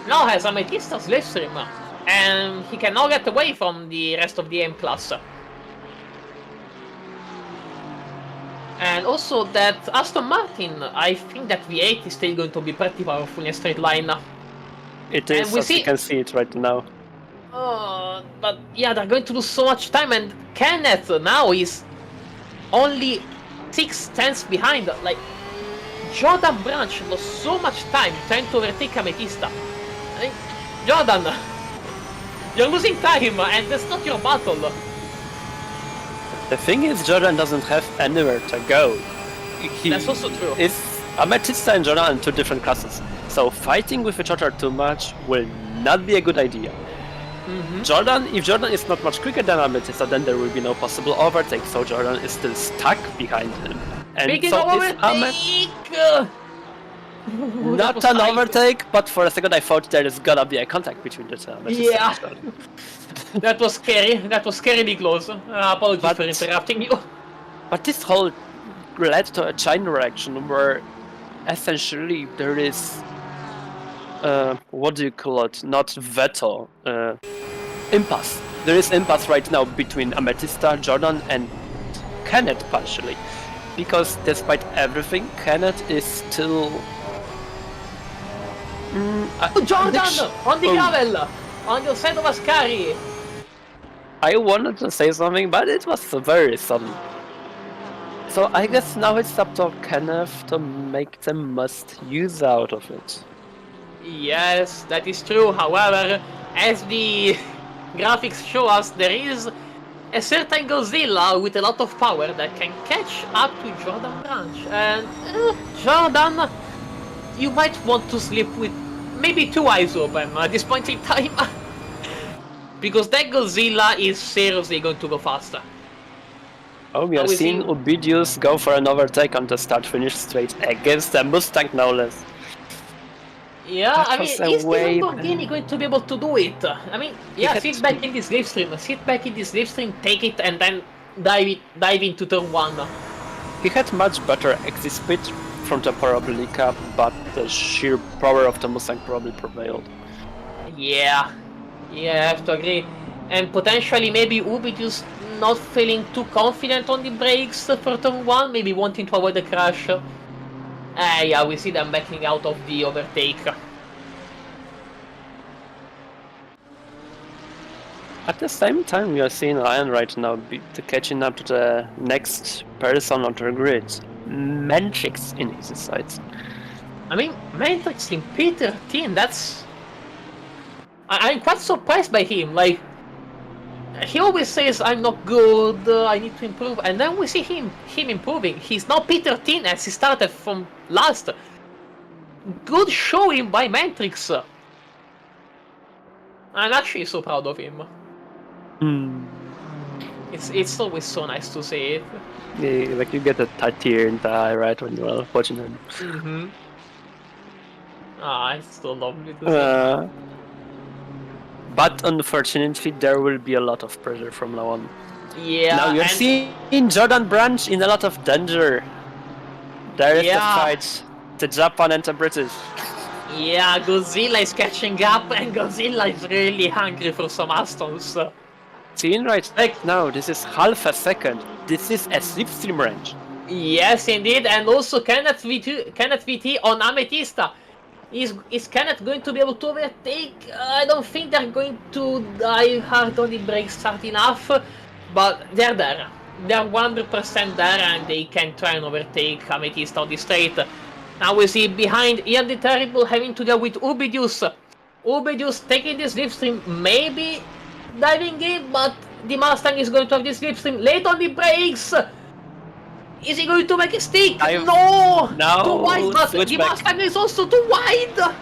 [SPEAKER 1] now has Ametista's slipstream and he can now get away from the rest of the M class. And also that Aston Martin, I think that V8 is still going to be pretty powerful in a straight line.
[SPEAKER 2] It is, as you can see it right now.
[SPEAKER 1] But yeah, they're going to lose so much time, and Kenneth now is only 6 tenths behind. Like, Jordan Branch lost so much time trying to overtake Ametista. I mean, Jordan, you're losing time, and that's not your battle.
[SPEAKER 2] The thing is, Jordan doesn't have anywhere to go.
[SPEAKER 1] That's also true.
[SPEAKER 2] Ametista and Jordan are in 2 different classes, so fighting with each other too much will not be a good idea. If Jordan is not much quicker than Ametista, then there will be no possible overtake, so Jordan is still stuck behind him. And
[SPEAKER 1] Speaking
[SPEAKER 2] so
[SPEAKER 1] of overtake!
[SPEAKER 2] Not an overtake, but for a second I thought there is gonna be a contact between the two.
[SPEAKER 1] Yeah. That was scary. That was scarily close. Apologies for interrupting you.
[SPEAKER 2] But this whole led to a chain reaction where essentially there is what do you call it? Not veto. Impasse. There is impasse right now between Ametista, Jordan and Kenneth partially. Because despite everything, Kenneth is still
[SPEAKER 1] Jordan! On the gravel! On the side of Ascari!
[SPEAKER 2] I wanted to say something, but it was very sudden. So I guess now it's up to Kenneth to make the most use out of it.
[SPEAKER 1] Yes, that is true. However, as the graphics show us, there is a certain Godzilla with a lot of power that can catch up to Jordan Branch. And Jordan, you might want to sleep with maybe 2 eyes open at this point in time. Because that Godzilla is seriously going to go faster.
[SPEAKER 2] Oh, we are seeing Obidius go for an overtake on the start-finish straight against the Mustang, no less.
[SPEAKER 1] Yeah, I mean, is Lamborghini going to be able to do it? I mean, yeah, sit back in this slipstream, take it, and then dive into turn 1.
[SPEAKER 2] He had much better exit speed from the Parabolica, but the sheer power of the Mustang probably prevailed.
[SPEAKER 1] Yeah, I have to agree. And potentially maybe Ubidius not feeling too confident on the brakes for turn 1, maybe wanting to avoid a crash. Yeah, we see them backing out of the overtake.
[SPEAKER 2] At the same time, we are seeing Ryan right now catching up to the next person on the grid. Mantrix in his sights.
[SPEAKER 1] I mean, Mantrix in P13, that's... I'm quite surprised by him, like... He always says, I'm not good, I need to improve, and then we see him improving. He's now P13 as he started from last. Good showing by Mantrix. I'm actually so proud of him. It's always so nice to see it.
[SPEAKER 2] Yeah, like you get a tear in the eye right when you're watching him.
[SPEAKER 1] It's so lovely to see.
[SPEAKER 2] But unfortunately, there will be a lot of pressure from now on.
[SPEAKER 1] Yeah.
[SPEAKER 2] Now you're seeing Jordan Branch in a lot of danger. There is the fight, the Japan and the British.
[SPEAKER 1] Yeah, Godzilla is catching up, and Godzilla is really hungry for some Astons.
[SPEAKER 2] Seeing right now, this is half a second. This is a slipstream range.
[SPEAKER 1] Yes, indeed, and also Kenneth VT on Ametista. Is Kenneth going to be able to overtake? I don't think they're going to dive hard on the brakes hard enough, but they're there. they're 100% there and they can try and overtake Amethyst on the straight. Now we see behind Ian the Terrible having to deal with Ubidius. Ubidius taking the slipstream, maybe diving in, but the Mustang is going to have the slipstream late on the brakes. Is he going to make a stick? No! Too wide, but the Mustang is also too wide!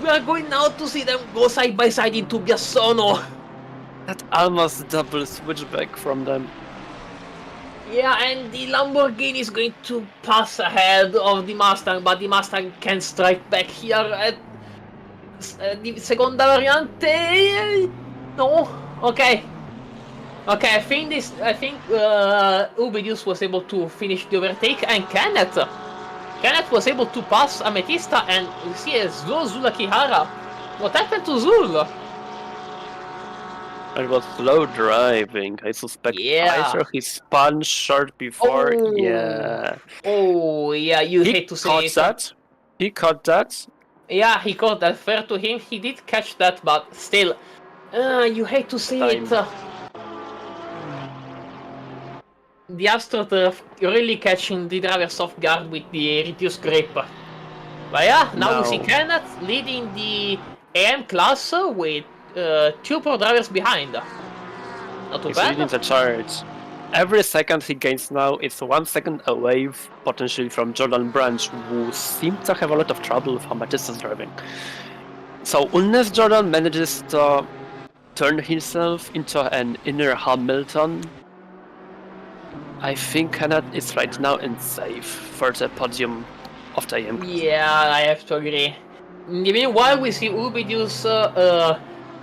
[SPEAKER 1] We are going now to see them go side by side into Biassono.
[SPEAKER 2] That almost double switchback from them.
[SPEAKER 1] Yeah, and the Lamborghini is going to pass ahead of the Mustang, but the Mustang can strike back here at the Seconda Variante. No? Okay. Okay, I think Ubidius was able to finish the overtake, and Kenneth was able to pass Amethysta, and we see a slow Zula Kihara. What happened to Zul?
[SPEAKER 2] It was slow driving, I suspect.
[SPEAKER 1] Yeah.
[SPEAKER 2] Either he spun short before,
[SPEAKER 1] Oh.
[SPEAKER 2] yeah.
[SPEAKER 1] Oh, yeah, you hate to say it.
[SPEAKER 2] He caught that.
[SPEAKER 1] Yeah, he caught that. Fair to him, he did catch that, but still, you hate to see it. The AstroTurf really catching the drivers off guard with the reduced grip. But yeah, now we see Kenneth leading the AM class with 2 pro drivers behind. Not too
[SPEAKER 2] He's
[SPEAKER 1] bad.
[SPEAKER 2] leading the charge. Every second he gains now is 1 second away potentially from Jordan Branch, who seems to have a lot of trouble with Amethysta's driving. So unless Jordan manages to turn himself into an inner Hamilton, I think Kenneth is right now safe for the podium of the AM.
[SPEAKER 1] Yeah, I have to agree. Meanwhile, we see Ubidius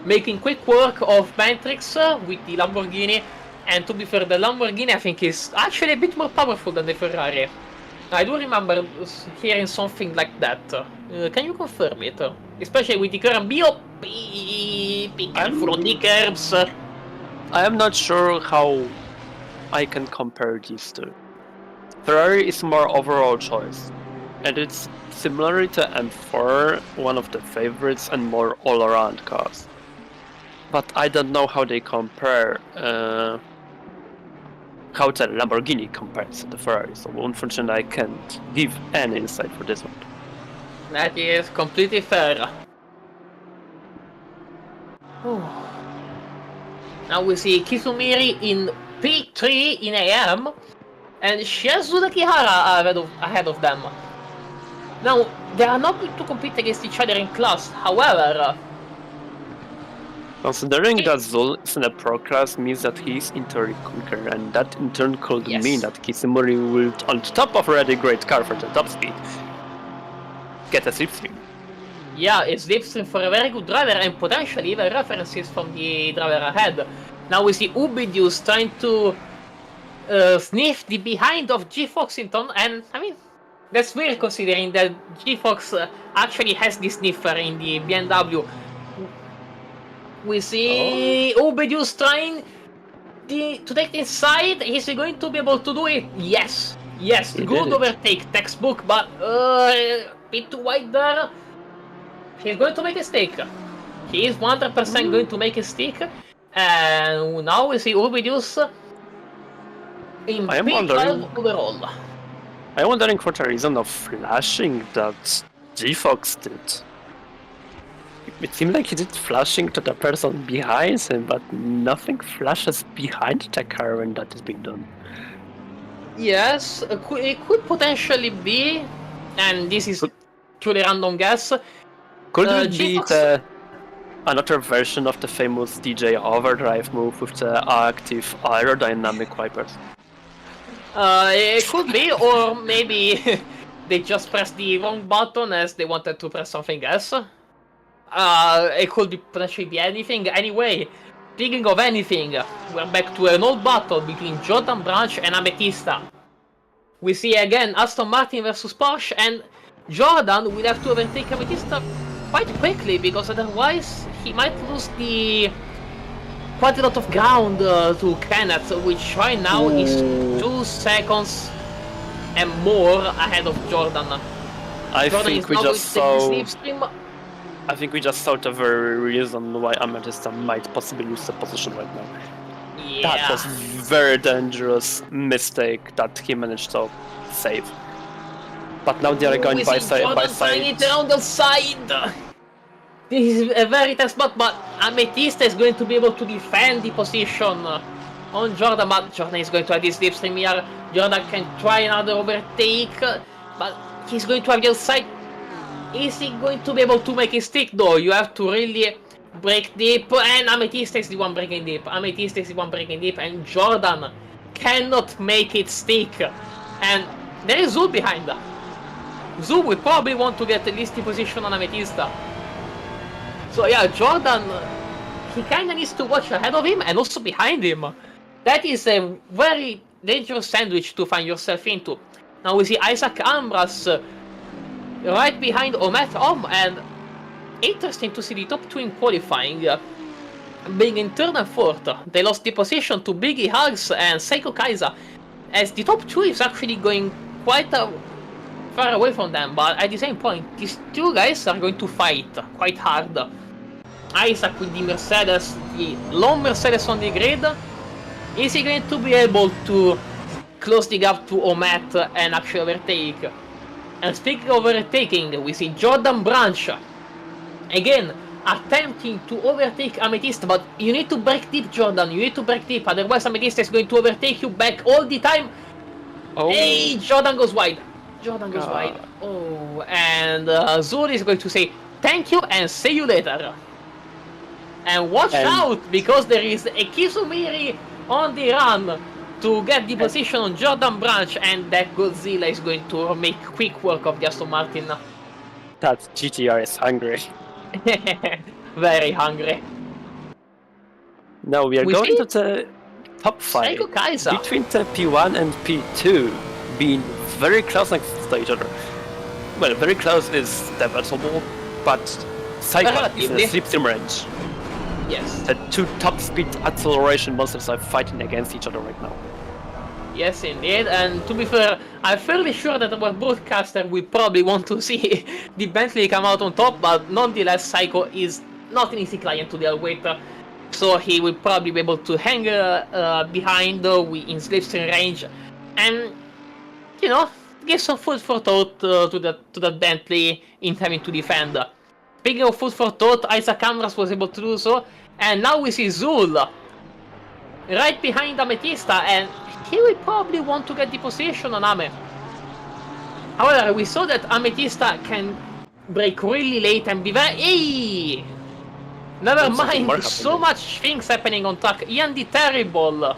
[SPEAKER 1] making quick work of Vtracc with the Lamborghini. And to be fair, the Lamborghini I think is actually a bit more powerful than the Ferrari. I do remember hearing something like that. Can you confirm it? Especially with the current BOP. Be careful on the curbs.
[SPEAKER 2] I am not sure how I can compare these two. Ferrari is more overall choice, and it's similar to M4, one of the favorites and more all-around cars. But I don't know how they compare, how the Lamborghini compares to the Ferrari, so unfortunately I can't give any insight for this one.
[SPEAKER 1] That is completely fair. Now we see Kisumiri in P3 in AM, and Shizuda Kihara ahead of them. Now, they are not going to compete against each other in class, however...
[SPEAKER 2] Considering that Zul is in a pro class means that he is into Reconquer, and that in turn could mean that Kisumori will, on top of a already great car for the top speed, get a slipstream.
[SPEAKER 1] Yeah, it's slipstream for a very good driver, and potentially even references from the driver ahead. Now we see Ubidius trying to sniff the behind of G Foxington, and I mean, that's weird considering that G Fox actually has the sniffer in the BMW. We see Ubidius trying to take the inside. Is he going to be able to do it? Yes. Yes, good overtake, textbook, but a bit too wide there. He's going to make a stick. He is 100% going to make a stick. And now we see Ubidius in P12 overall.
[SPEAKER 2] I'm wondering for the reason of flashing that G-Fox did. It seemed like he did flashing to the person behind him, but nothing flashes behind the car when that is being done.
[SPEAKER 1] Yes, it could potentially be, and this is truly random guess.
[SPEAKER 2] Could it be another version of the famous DJ overdrive move with the active aerodynamic wipers?
[SPEAKER 1] It could be, or maybe they just pressed the wrong button as they wanted to press something else. It could potentially be anything. Anyway, speaking of anything, we're back to an old battle between Jordan Branch and Amethysta. We see again Aston Martin versus Porsche, and Jordan will have to overtake Amethysta quite quickly, because otherwise he might lose the quite a lot of ground to Kenneth, which right now is 2 seconds and more ahead of Jordan.
[SPEAKER 2] I think we just saw the very reason why Amethysta might possibly lose the position right now.
[SPEAKER 1] Yeah.
[SPEAKER 2] That was very dangerous mistake that he managed to save. But now they are going by side by
[SPEAKER 1] trying
[SPEAKER 2] side.
[SPEAKER 1] it around the side. This is a very tough spot, but Amethyst is going to be able to defend the position on Jordan, but Jordan is going to have this slipstream here. Jordan can try another overtake, but he's going to have the outside. Is he going to be able to make it stick though? You have to really break deep, and Amethyst is the one breaking deep. Amethyst is the one breaking deep, and Jordan cannot make it stick. And there is Zul behind. Zul will probably want to get at least the position on Amethyst. So yeah, Jordan, he kinda needs to watch ahead of him and also behind him. That is a very dangerous sandwich to find yourself into. Now we see Isaac Ambras right behind Omet Om, and interesting to see the top 2 in qualifying being in 3rd and 4th. They lost the position to Biggie Hugs and Seiko Kaiser, as the top 2 is actually going quite far away from them, but at the same point, these 2 guys are going to fight quite hard. Isaac with the Mercedes, the long Mercedes on the grid. Is he going to be able to close the gap to Omet and actually overtake? And speaking of overtaking, we see Jordan Branch again attempting to overtake Amethyst, but you need to break deep, Jordan. You need to break deep, otherwise Amethyst is going to overtake you back all the time. Oh. Hey, Jordan goes wide. Jordan goes wide. Oh, and Zul is going to say thank you and see you later. And watch out, because there is a Kizumiri on the run to get the position on Jordan Branch, and that Godzilla is going to make quick work of the Aston Martin.
[SPEAKER 2] That GTR is hungry.
[SPEAKER 1] Very hungry.
[SPEAKER 2] Now we are going to the top 5 between the P1 and P2, being very close next to each other. Well, very close is debatable, but Psycho is in a slipstream range.
[SPEAKER 1] Yes.
[SPEAKER 2] The 2 top speed acceleration monsters are fighting against each other right now.
[SPEAKER 1] Yes, indeed, and to be fair, I'm fairly sure that our broadcaster will probably want to see the Bentley come out on top, but nonetheless, Psycho is not an easy client to deal with, so he will probably be able to hang behind in slipstream range, and, you know, give some food for thought to that Bentley in having to defend. Speaking of food for thought, Isaac Amras was able to do so, and now we see Zul right behind Amethysta, and he will probably want to get the position on Ame. However, we saw that Amethysta can break really late and be very... Hey! Never mind, so much things happening on track. Ian the Terrible.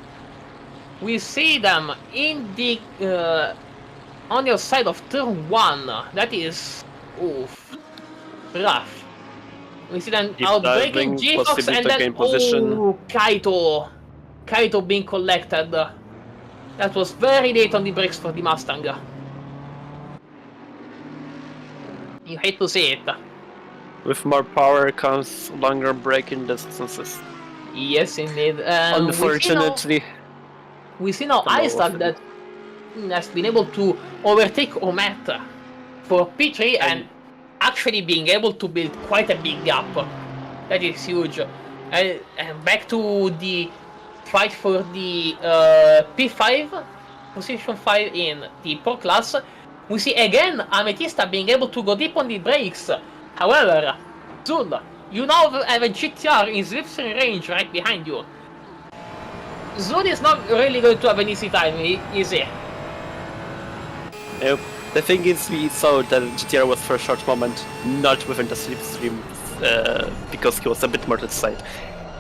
[SPEAKER 1] We see them in the... on the side of turn 1. That is... oof. Rough. We see them outbreaking G-Fox and then... oh, Kaito. Kaito being collected. That was very late on the brakes for the Mustang. You hate to see it.
[SPEAKER 2] With more power comes longer braking distances.
[SPEAKER 1] Yes, indeed.
[SPEAKER 2] Unfortunately.
[SPEAKER 1] We see now Isaac that has been able to overtake Omet for P3 and actually being able to build quite a big gap. That is huge. And back to the fight for the P5, position 5 in the Pro class. We see again Amethysta being able to go deep on the brakes. However, Zul, you now have a GTR in slipstream range right behind you. Zul is not really going to have an easy time, is he?
[SPEAKER 2] Nope. The thing is, we saw that GTR was for a short moment not within the slipstream because he was a bit more to the side.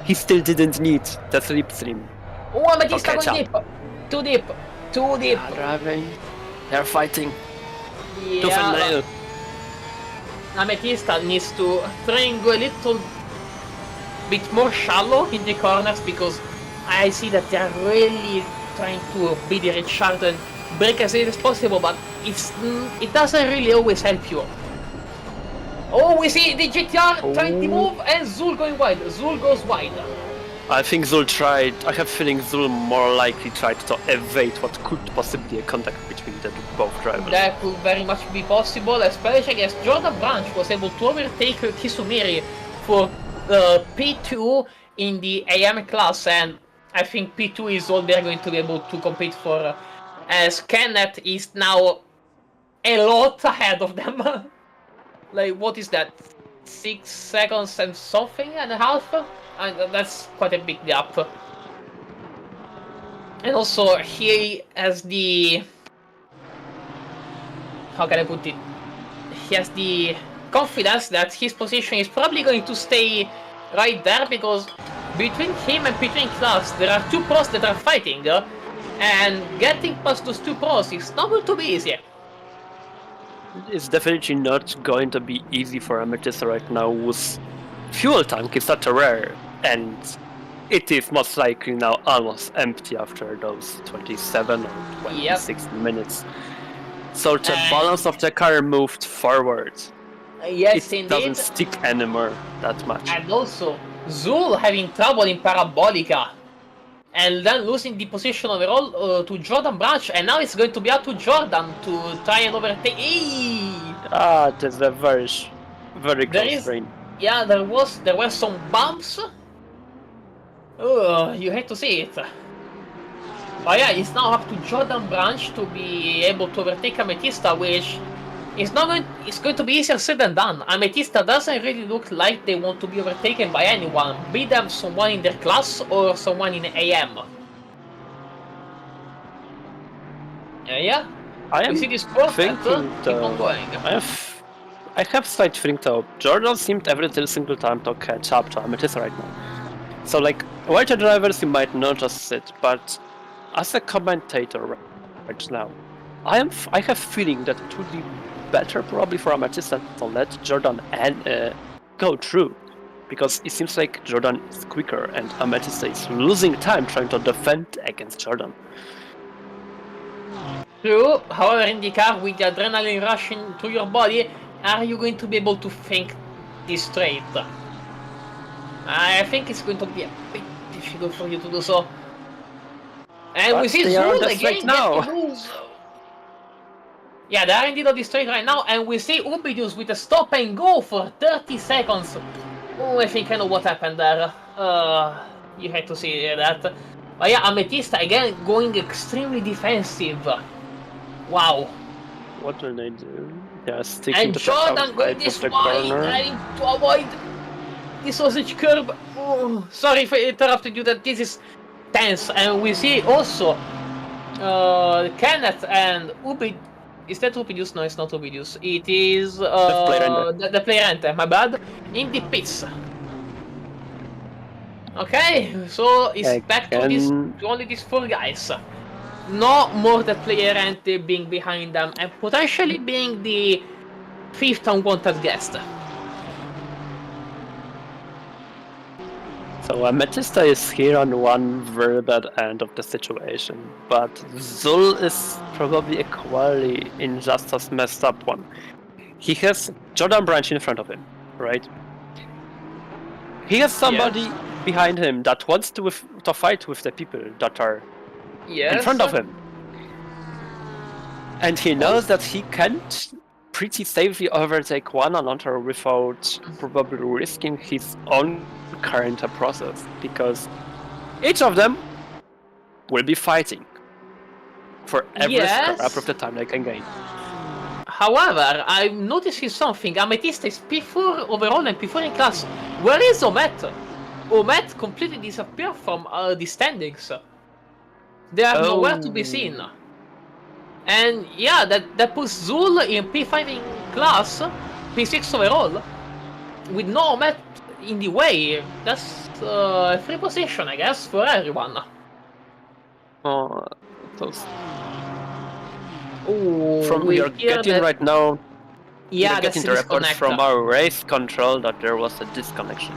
[SPEAKER 2] He still didn't need the slipstream.
[SPEAKER 1] Oh, Amethysta going deep! Too deep! Too deep!
[SPEAKER 2] Driving. They're fighting.
[SPEAKER 1] Yeah, Amethysta needs to try and go a little bit more shallow in the corners, because I see that they are really trying to be the Richard and break as late as possible, but it doesn't really always help you. Oh, we see the GTR trying to move and Zul going wide. Zul goes wide.
[SPEAKER 2] I think Zul tried. I have a feeling Zul more likely tried to evade what could possibly be a contact between the both drivers.
[SPEAKER 1] That could very much be possible, especially as Jordan Branch was able to overtake Kisumiri for P2 in the AM class, and I think P2 is all they're going to be able to compete for, as Kenneth is now a lot ahead of them. Like, what is that? 6 seconds and something and a half? And that's quite a big gap. And also, he has the... How can I put it? He has the confidence that his position is probably going to stay right there, because between him and between class there are 2 pros that are fighting, and getting past those 2 pros is not going to be easy.
[SPEAKER 2] It's definitely not going to be easy for Amethyst right now, whose fuel tank is such a rare, and it is most likely now almost empty after those 27 or 26 minutes. So the balance of the car moved forward.
[SPEAKER 1] Yes,
[SPEAKER 2] it
[SPEAKER 1] indeed.
[SPEAKER 2] Doesn't stick anymore that much.
[SPEAKER 1] And also, Zul having trouble in Parabolica, and then losing the position overall to Jordan Branch, and now it's going to be up to Jordan to try and overtake.
[SPEAKER 2] There's a very close range.
[SPEAKER 1] Yeah, there were some bumps. You hate to see it. But yeah, it's now up to Jordan Branch to be able to overtake Amethysta, which is not going. It's going to be easier said than done. Amethysta doesn't really look like they want to be overtaken by anyone, be them someone in their class or someone in AM. Yeah.
[SPEAKER 2] I
[SPEAKER 1] see this sport
[SPEAKER 2] thinking
[SPEAKER 1] keep on going.
[SPEAKER 2] I have slight feeling though. Jordan seemed every single time to catch up to Amethysta right now. So like, white drivers you might notice it, but as a commentator right now, I have feeling that it would be better probably for Amethysta to let Jordan go through, because it seems like Jordan is quicker and Amethysta is losing time trying to defend against Jordan.
[SPEAKER 1] True, however, in the car with the adrenaline rushing through your body, are you going to be able to think this straight? I think it's going to be a bit difficult for you to do so. And
[SPEAKER 2] but
[SPEAKER 1] we see Zul again
[SPEAKER 2] now.
[SPEAKER 1] Yeah, they are indeed on the straight right now, and we see Ubidius with a stop and go for 30 seconds. Oh, I think I know what happened there. You had to see that. But yeah, Amethysta again going extremely defensive. Wow.
[SPEAKER 2] What will they do? Yeah, sticking
[SPEAKER 1] And
[SPEAKER 2] to
[SPEAKER 1] Jordan
[SPEAKER 2] the
[SPEAKER 1] going this
[SPEAKER 2] the
[SPEAKER 1] wide,
[SPEAKER 2] corner.
[SPEAKER 1] trying to avoid the sausage curb. Oh, sorry if I interrupted you, that this is tense. And we see also Kenneth and Ubid. Is that Ubidius? No, it's not Ubidius. It is the Playrente, my bad. In the pits. Okay, so it's back to only these 4 guys. No more the Playrente being behind them and potentially being the 5th unwanted guest.
[SPEAKER 2] So Amethysta is here on one very bad end of the situation, but Zul is probably equally in just as messed up one. He has Jordan Branch in front of him, right? He has somebody behind him that wants to fight with the people that are in front of him. And he knows that he can't pretty safely overtake one another without probably risking his own current process, because each of them will be fighting for every scrap of the time they can gain.
[SPEAKER 1] However, I'm noticing something. Amethysta is P4 overall and P4 in class. Where is Omet? Omet completely disappeared from the standings. They are nowhere to be seen. And yeah, that puts Zul in P5 in class, P6 overall, with no Omet in the way. That's a free position, I guess, for everyone.
[SPEAKER 2] Oh, those.
[SPEAKER 1] Ooh,
[SPEAKER 2] from we are getting right now.
[SPEAKER 1] Yeah,
[SPEAKER 2] we're getting the reports from our race control that there was a disconnection.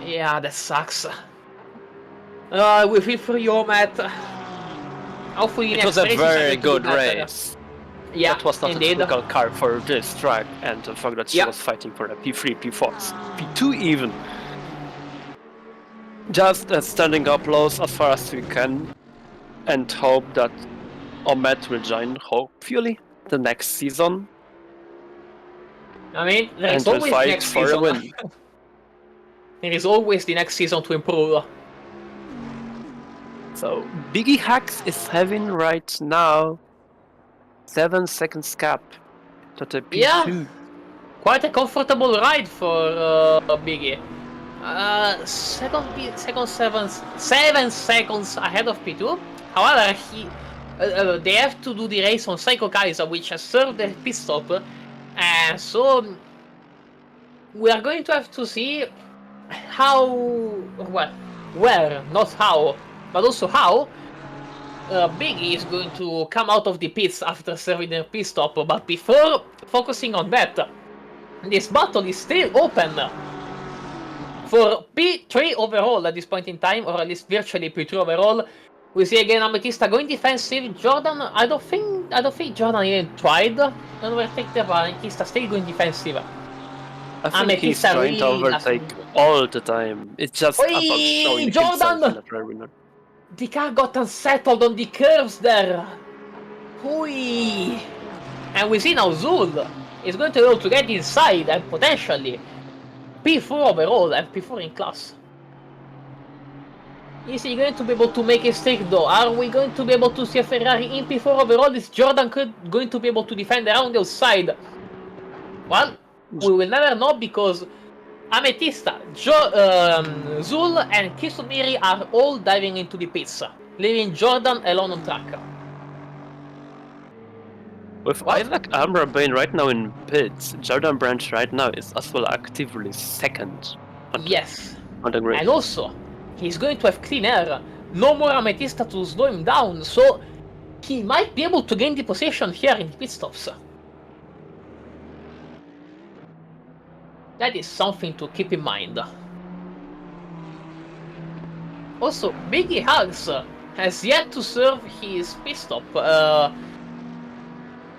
[SPEAKER 1] Yeah, that sucks. We feel for you, Matt. Hopefully
[SPEAKER 2] it was a very good race.
[SPEAKER 1] Yeah,
[SPEAKER 2] that was not
[SPEAKER 1] indeed.
[SPEAKER 2] a typical car for this track, and the fact that she was fighting for a P3, P4, P2 even. Just standing up close as far as we can, and hope that Omet will join, hopefully, the next season.
[SPEAKER 1] I mean, there's
[SPEAKER 2] and
[SPEAKER 1] always
[SPEAKER 2] fight
[SPEAKER 1] next
[SPEAKER 2] for
[SPEAKER 1] season.
[SPEAKER 2] a win.
[SPEAKER 1] there is always the next season to improve.
[SPEAKER 2] So Biggie Hacks is having right now 7 seconds gap to the P2.
[SPEAKER 1] Yeah. Quite a comfortable ride for Biggie. 7 seconds ahead of P2. However, they have to do the race on Psycho Kaiser, which has served the pit stop. And so we are going to have to see how, well, where, not how, but also how Biggie is going to come out of the pits after serving the pit stop. But before focusing on that, this battle is still open for P3 overall at this point in time, or at least virtually P3 overall. We see again Amethysta going defensive. Jordan, I don't think Jordan even tried to overtake the Amethysta still going defensive.
[SPEAKER 2] I think he's trying to overtake all the time. It's just about showing
[SPEAKER 1] Jordan!
[SPEAKER 2] himself in a winner.
[SPEAKER 1] The car got unsettled on the curves there. Hui. And we see now Zul is going to be able to get inside and potentially P4 overall and P4 in class. Is he going to be able to make a stake though? Are we going to be able to see a Ferrari in P4 overall? Is Jordan going to be able to defend around the outside? Well, we will never know because Amethysta, Zul and Kisumiri are all diving into the pits, leaving Jordan alone on track.
[SPEAKER 2] With Isaac Amra being right now in pits, Jordan Branch right now is as well actively second.
[SPEAKER 1] Yes.
[SPEAKER 2] On the grid.
[SPEAKER 1] And also, he's going to have clean air. No more Amethysta to slow him down, so he might be able to gain the position here in the pit stops. That is something to keep in mind. Also, Biggie Hugs has yet to serve his pit stop.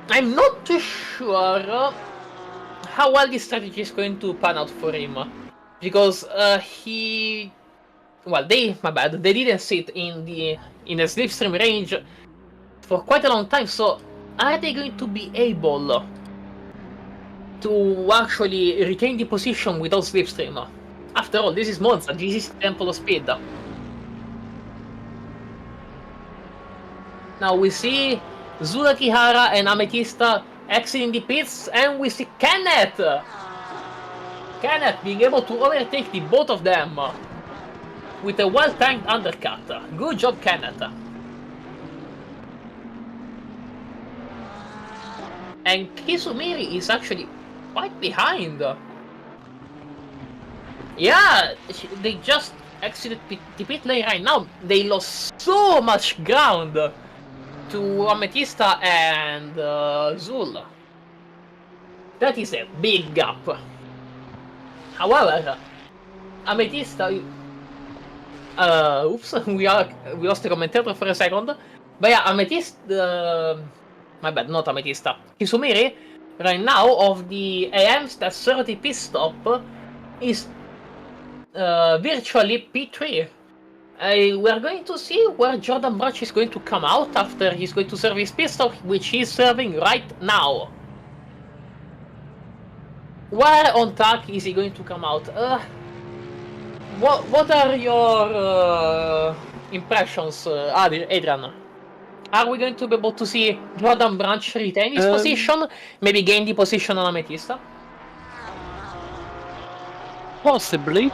[SPEAKER 1] I'm not too sure how well this strategy is going to pan out for him. Because they didn't sit in the slipstream range for quite a long time, so are they going to be able to actually retain the position without slipstream? After all, this is Monza, this is Temple of Speed. Now we see Zula Kihara and Amethysta exiting the pits, and we see Kenneth being able to overtake the both of them with a well-timed undercut. Good job, Kenneth. And Kisumiri is actually quite behind. Yeah, they just exited the pit lane right now. They lost so much ground to Amethysta and Zul. That is a big gap. However, Amethysta... we lost the commentator for a second. But yeah, Amethysta... my bad, not Amethysta. Kisumiri, right now, of the AMs that serve the pit stop, is virtually P3. We are going to see where Jordan Branch is going to come out after he's going to serve his pit stop, which he's serving right now. Where on track is he going to come out? What are your impressions, Adrian? Are we going to be able to see Jordan Branch retain his position? Maybe gain the position on Amethysta?
[SPEAKER 2] Possibly.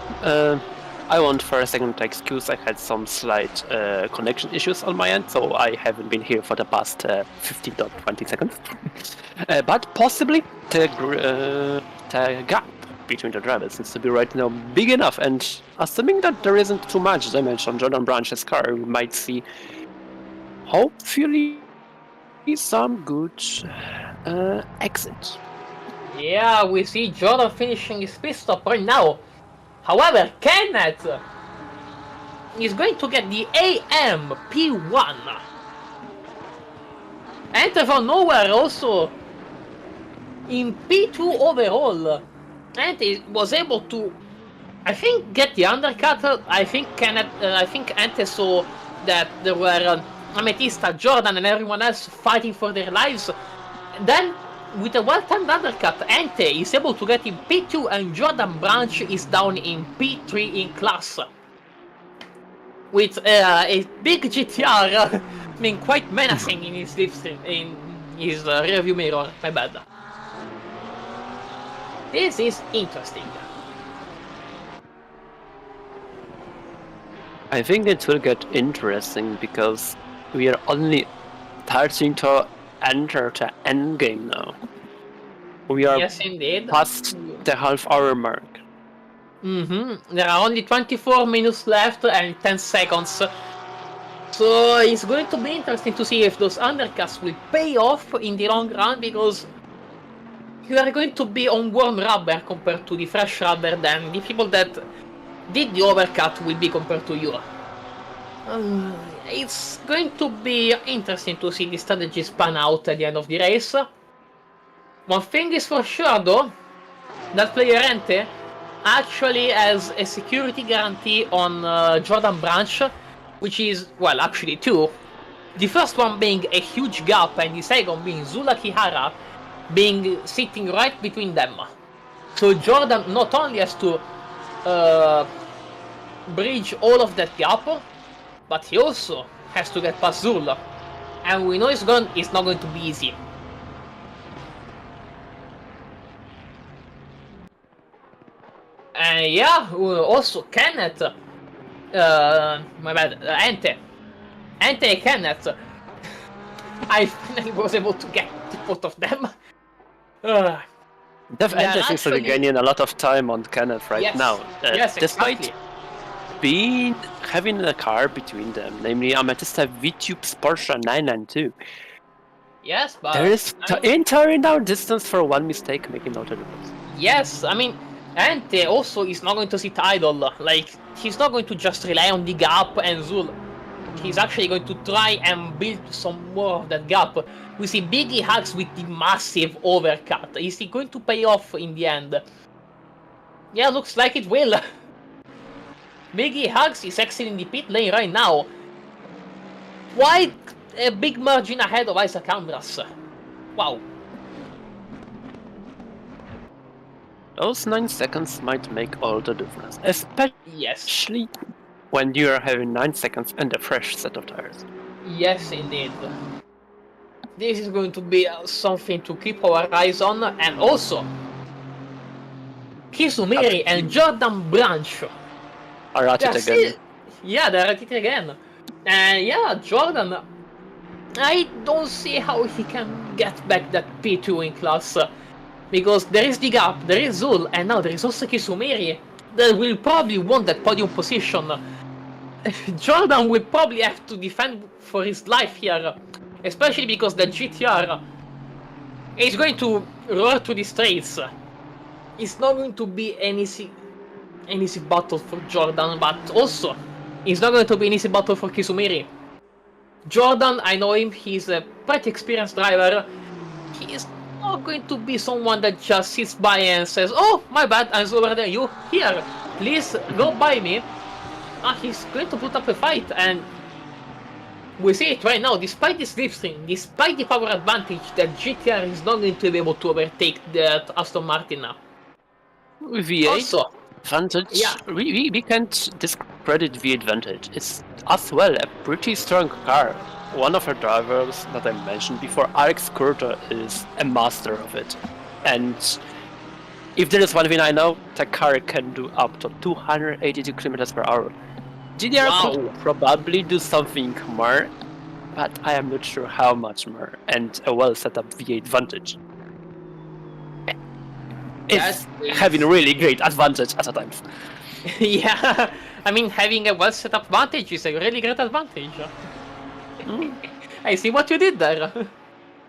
[SPEAKER 2] I want for a second to excuse I had some slight connection issues on my end, so I haven't been here for the past 15 to 20 seconds. But possibly the gap between the drivers seems to be right now big enough, and assuming that there isn't too much damage on Jordan Branch's car, we might see hopefully some good exit.
[SPEAKER 1] Yeah, we see Jordan finishing his pit stop right now. However, Kenneth is going to get the AM P1. Enter from nowhere also in P2 overall. And he was able to, I think, get the undercut. I think Ante saw that there were Amethysta, Jordan and everyone else fighting for their lives. Then with a well-timed undercut, Ente is able to get in P2 and Jordan Branch is down in P3 in class. With a big GTR, I mean, quite menacing in his slipstream, in his rearview mirror, my bad. This is interesting.
[SPEAKER 2] I think it will get interesting because we are only starting to enter the endgame now. We are
[SPEAKER 1] Yes, indeed.
[SPEAKER 2] past the half-hour mark.
[SPEAKER 1] There are only 24 minutes left and 10 seconds. So it's going to be interesting to see if those undercuts will pay off in the long run, because you are going to be on warm rubber compared to the fresh rubber than the people that did the overcut will be compared to you. It's going to be interesting to see the strategy span out at the end of the race. One thing is for sure though, that player Ente actually has a security guarantee on Jordan Branch, which is, well, actually two. The first one being a huge gap and the second being Zula Kihara being sitting right between them. So Jordan not only has to bridge all of that gap, but he also has to get past Zul, and we know it's not going to be easy. And yeah, also Kenneth, my bad, Ente and Kenneth, I finally was able to get to both of them.
[SPEAKER 2] Ente seems to be gaining a lot of time on Kenneth right now.
[SPEAKER 1] Yes,
[SPEAKER 2] despite
[SPEAKER 1] exactly.
[SPEAKER 2] having a car between them, namely Amethysta VTubers Porsche 992.
[SPEAKER 1] Yes, but
[SPEAKER 2] There is entire down distance for one mistake making no difference.
[SPEAKER 1] yes, I mean, Ente also is not going to sit idle. Like, he's not going to just rely on the gap and Zul. He's actually going to try and build some more of that gap. We see Biggie Hugs with the massive overcut. Is he going to pay off in the end? Yeah, looks like it will. Biggie Hugs is exiting the pit lane right now. Quite a big margin ahead of Isaac Andras. Wow.
[SPEAKER 2] Those 9 seconds might make all the difference, especially
[SPEAKER 1] Yes.
[SPEAKER 2] when you are having 9 seconds and a fresh set of tires.
[SPEAKER 1] Yes, indeed. This is going to be something to keep our eyes on, and also Kisumiri and Jordan Branch
[SPEAKER 2] Are at it again.
[SPEAKER 1] Yeah, they're at it again. And yeah, Jordan, I don't see how he can get back that P2 in class. Because there is the gap, there is Zul, and now there is also Kisumiri that will probably want that podium position. Jordan will probably have to defend for his life here, especially because the GTR is going to roar to the straights. It's not going to be an easy battle for Jordan, but also it's not going to be an easy battle for Kisumiri. Jordan, I know him, he's a pretty experienced driver. He is not going to be someone that just sits by and says, "Oh, my bad, I'm slower than you. Here, please go by me." He's going to put up a fight, and we see it right now. Despite the slipstream, despite the power advantage, that GTR is not going to be able to overtake that Aston Martin now.
[SPEAKER 2] V8
[SPEAKER 1] Also,
[SPEAKER 2] advantage,
[SPEAKER 1] yeah.
[SPEAKER 2] we can't discredit the advantage. It's as well a pretty strong car. One of our drivers that I mentioned before, Alex Kurta, is a master of it. And if there is one thing I know, the car can do up to 282 km per hour. GDR could probably do something more, but I am not sure how much more, and a well set up V8 advantage. It's having a really great advantage at times.
[SPEAKER 1] Yeah, I mean, having a well set up advantage is a really great advantage. I see what you did there.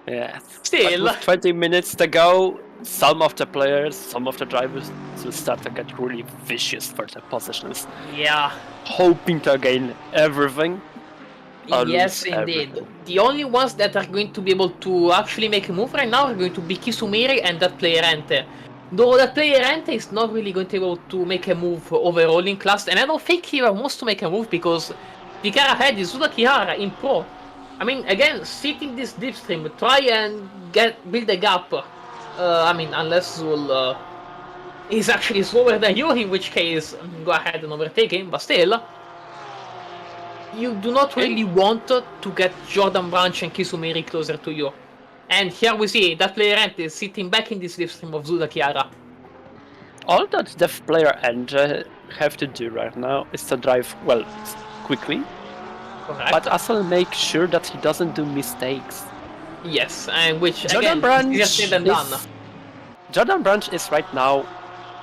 [SPEAKER 2] Yes.
[SPEAKER 1] Still.
[SPEAKER 2] But with 20 minutes to go, some of the players, some of the drivers will start to get really vicious for their positions.
[SPEAKER 1] Yeah.
[SPEAKER 2] Hoping to gain everything.
[SPEAKER 1] Yes, indeed.
[SPEAKER 2] Everything.
[SPEAKER 1] The only ones that are going to be able to actually make a move right now are going to be Kisumiri and that player Ente. Though that player Ente is not really going to be able to make a move overall in class, and I don't think he wants to make a move because the car ahead is Suda Kihara in Pro. I mean, again, sit in this dipstream, try and build a gap. I mean, unless Zul is actually slower than you, in which case, go ahead and overtake him, but still, you do not really want to get Jordan Branch and Kisumiri closer to you. And here we see that player Ant is sitting back in this slipstream of Zuda Kiara.
[SPEAKER 2] All that the player and have to do right now is to drive, well, quickly,
[SPEAKER 1] Correct.
[SPEAKER 2] but also make sure that he doesn't do mistakes.
[SPEAKER 1] Yes, and which
[SPEAKER 2] Jordan
[SPEAKER 1] again,
[SPEAKER 2] Branch
[SPEAKER 1] is easier said than done.
[SPEAKER 2] Jordan Branch is right now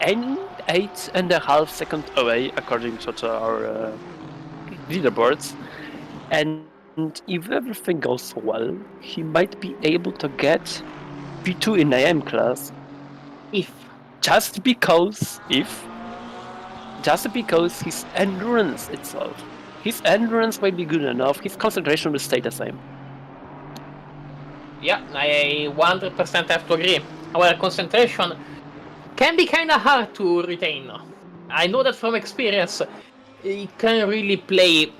[SPEAKER 2] 8.5 seconds away, according to our leaderboards. And if everything goes well, he might be able to get P2 in AM class. Just because his endurance itself. His endurance might be good enough, his concentration will stay the same.
[SPEAKER 1] Yeah, I 100% have to agree. Our concentration can be kinda hard to retain. I know that from experience. It can really play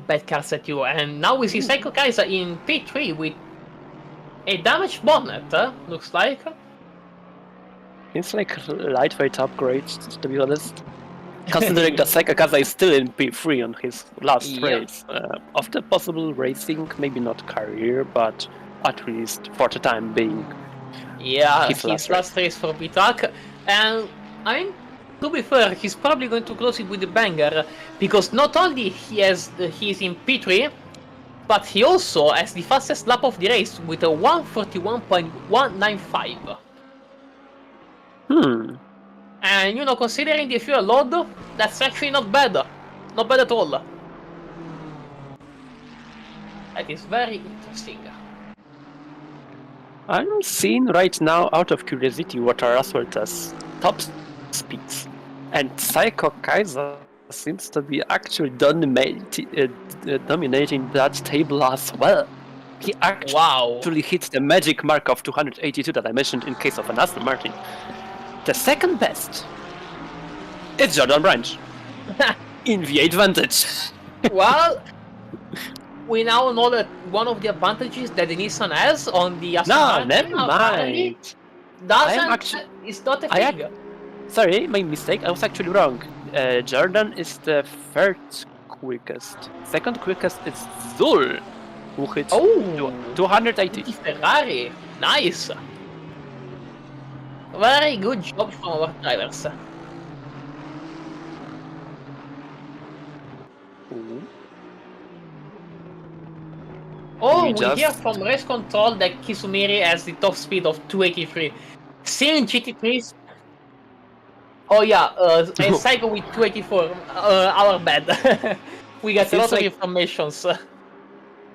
[SPEAKER 1] bad cards at you. And now we see Psycho Kaiser in P3 with a damaged bonnet, looks like.
[SPEAKER 2] It's like lightweight upgrade, to be honest. Considering that Psycho Kaiser is still in P3 on his last race. Of the possible racing, maybe not career, but at least for the time being.
[SPEAKER 1] Yeah, his last race for Vtracc. And I mean, to be fair, he's probably going to close it with a banger, because not only he's in P3, but he also has the fastest lap of the race with a 141.195. And you know, considering the fuel load, that's actually not bad. Not bad at all. That is very interesting.
[SPEAKER 2] I'm seeing right now, out of curiosity, what are Aswelta's top speeds. And Psycho Kaiser seems to be actually dominating that table as well. He actually hit the magic mark of 282 that I mentioned in case of an Aston Martin. The second best is Jordan Branch in V8 Vantage.
[SPEAKER 1] Well, we now know that one of the advantages that the Nissan has on the Aston Martin.
[SPEAKER 2] Never mind.
[SPEAKER 1] It's not a thing.
[SPEAKER 2] Sorry, my mistake. I was actually wrong. Jordan is the third quickest. Second quickest is Zul, who hit 280.
[SPEAKER 1] Ferrari. Nice. Very good job from our drivers. Oh, we hear from race control that Kisumiri has the top speed of 283. Seeing GT3's... Oh yeah, and Psycho with 284. Our bad. We got a lot of informations.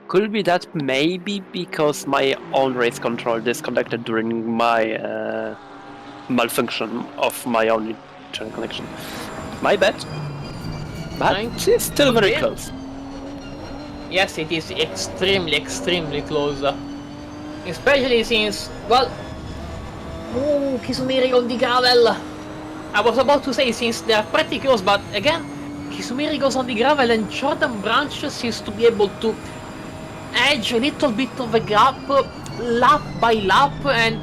[SPEAKER 2] Could be that maybe because my own race control disconnected during my malfunction of my own internet connection. My bad. But it's still very close.
[SPEAKER 1] Yes, it is extremely, extremely close. Especially since, well... Oh, Kisumiri on the gravel! I was about to say, since they are pretty close, but again, Kisumiri goes on the gravel and Jordan Branch seems to be able to edge a little bit of a gap, lap by lap, and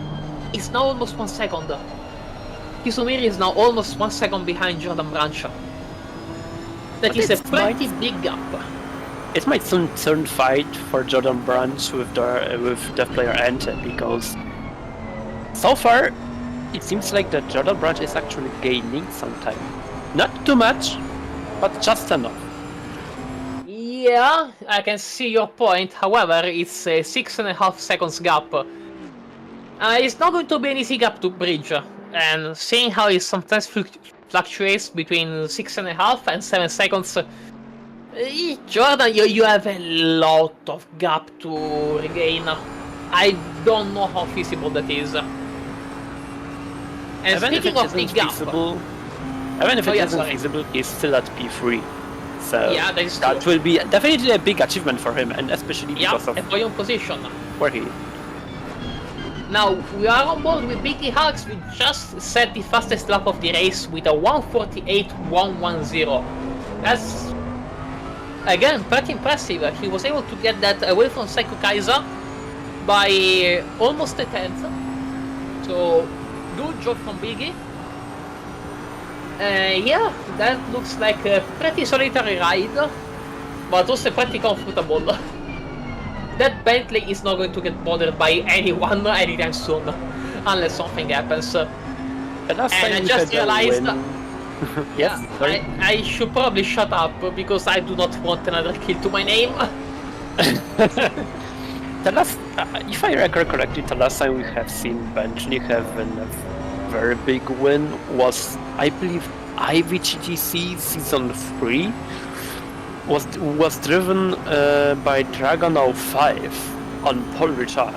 [SPEAKER 1] it's now almost 1 second. Kisumiri is now almost 1 second behind Jordan Branch. That is a pretty big gap.
[SPEAKER 2] It might soon turn fight for Jordan Branch with Death Player Ant, because so far it seems like that Jordan Branch is actually gaining some time. Not too much, but just enough.
[SPEAKER 1] Yeah, I can see your point. However, it's a 6.5 seconds gap. It's not going to be an easy gap to bridge. And seeing how it sometimes fluctuates between 6.5 and 7 seconds, Jordan, you have a lot of gap to regain. I don't know how feasible that is. And
[SPEAKER 2] even
[SPEAKER 1] speaking of the gap...
[SPEAKER 2] Even if it isn't feasible, he's still at P3. So
[SPEAKER 1] yeah,
[SPEAKER 2] that will be definitely a big achievement for him, and especially because of
[SPEAKER 1] a podium position.
[SPEAKER 2] Where he...
[SPEAKER 1] Now, we are on board with BT Hugs. We just set the fastest lap of the race with a 148.110. That's again, pretty impressive. He was able to get that away from Psycho Kaiser by almost a tenth. So, good job from Biggie. Yeah, that looks like a pretty solitary ride, but also pretty comfortable. That Bentley is not going to get bothered by anyone anytime soon, unless something happens. And I just realized,
[SPEAKER 2] Yes, sorry.
[SPEAKER 1] I should probably shut up because I do not want another kill to my name.
[SPEAKER 2] The last, if I recall correctly, the last time we have seen Bentley having a very big win was, I believe, IVTGC Season 3 was driven by Dragon 05 on pole retard.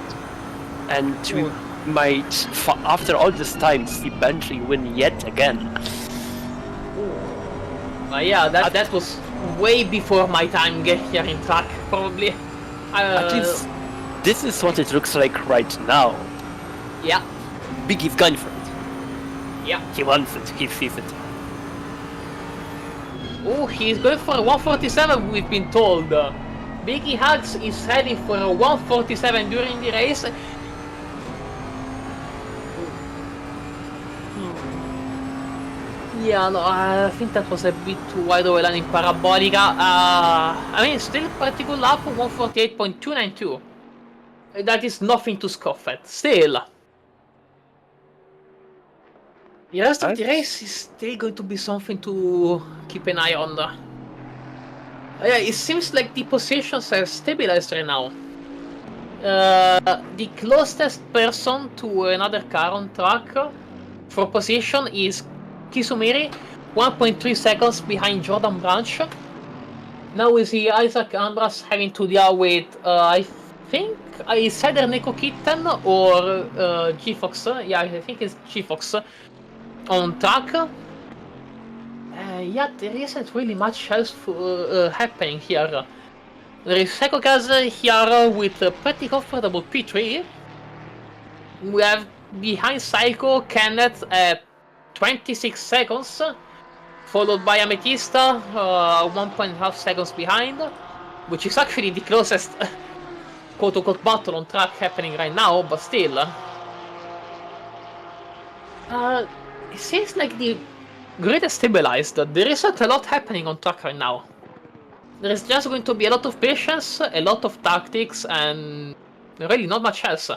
[SPEAKER 2] And we might, after all this time, see Bentley win yet again.
[SPEAKER 1] Yeah, that was way before my time here in track, probably.
[SPEAKER 2] At least, this is what it looks like right now.
[SPEAKER 1] Yeah.
[SPEAKER 2] Biggie's going for it.
[SPEAKER 1] Yeah.
[SPEAKER 2] He wants it, he sees it.
[SPEAKER 1] Oh, he's going for a 147, we've been told. Biggie Hugs is heading for a 147 during the race. Yeah, no, I think that was a bit too wide of a landing parabolica. I mean, still pretty good lap, 148.292. That is nothing to scoff at. Still. The rest of the race is still going to be something to keep an eye on. Yeah, it seems like the positions have stabilized right now. The closest person to another car on track for position is Kisumiri, 1.3 seconds behind Jordan Branch. Now we see Isaac Andras having to deal with, I think, it's either Neko Kitten or G-Fox. Yeah, I think it's G-Fox on track. Yeah, there isn't really much else happening here. There is Psycho Kaiser here with a pretty comfortable P3. We have behind Psycho Kenneth at 26 seconds, followed by Amethysta 1.5 seconds behind, which is actually the closest quote-unquote battle on track happening right now, but still. It seems like the grid is stabilized. There isn't a lot happening on track right now. There is just going to be a lot of patience, a lot of tactics, and really not much else.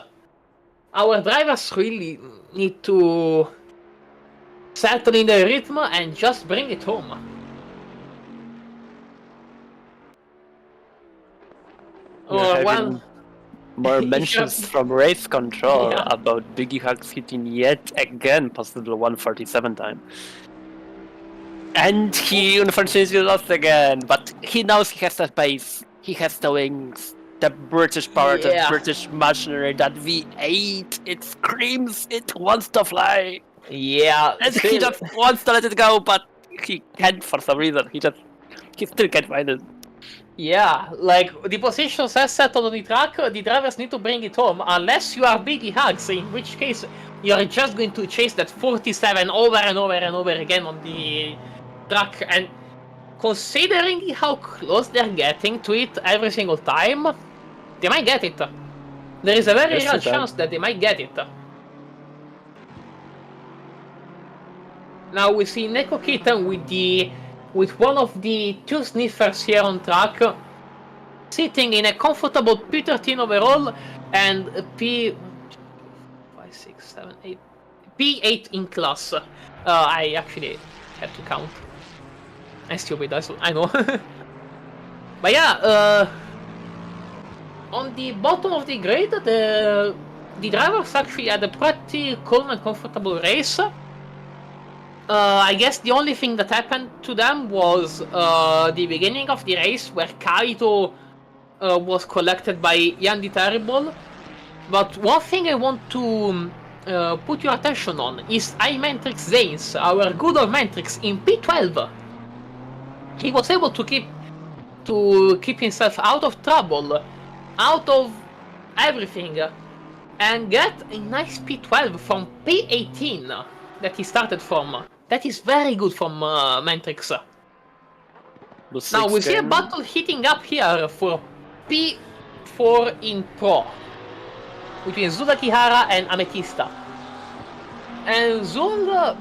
[SPEAKER 1] Our drivers really need to settle in the rhythm and just bring it home. Or well,
[SPEAKER 2] more mentions from race control
[SPEAKER 1] Yeah.
[SPEAKER 2] about Biggie Hugs hitting yet again possible 147 time. And he unfortunately lost again, but he knows he has the pace, he has the wings, the British power, the
[SPEAKER 1] Yeah.
[SPEAKER 2] British machinery, that V8, it screams, it wants to fly.
[SPEAKER 1] Yeah,
[SPEAKER 2] And he
[SPEAKER 1] still,
[SPEAKER 2] just wants to let it go, but he can't for some reason. He still can't find it.
[SPEAKER 1] yeah, like the positions are settled on the track, the drivers need to bring it home, unless you are Biggie Hugs, in which case you're just going to chase that 47 over and over and over again on the track, and considering how close they're getting to it every single time, they might get it. There is a very
[SPEAKER 2] Yes,
[SPEAKER 1] real
[SPEAKER 2] they can.
[SPEAKER 1] chance that they might get it. Now we see Neko Kitten with one of the two sniffers here on track, sitting in a comfortable P13 overall and a P5, 6, 7, 8, P8 in class. I actually had to count. I'm stupid, I know. But yeah, on the bottom of the grid, the drivers actually had a pretty calm and comfortable race. I guess the only thing that happened to them was the beginning of the race, where Kaito was collected by Yandy Terrible. But one thing I want to put your attention on is iMentrix Zanes, our good old Mentrix in P12. He was able to keep himself out of trouble, out of everything, and get a nice P12 from P18 that he started from. That is very good from Mentrix. Now we see a
[SPEAKER 2] game.
[SPEAKER 1] battle heating up here for P4 in Pro between Zul Akihara and Amethysta. And Zul,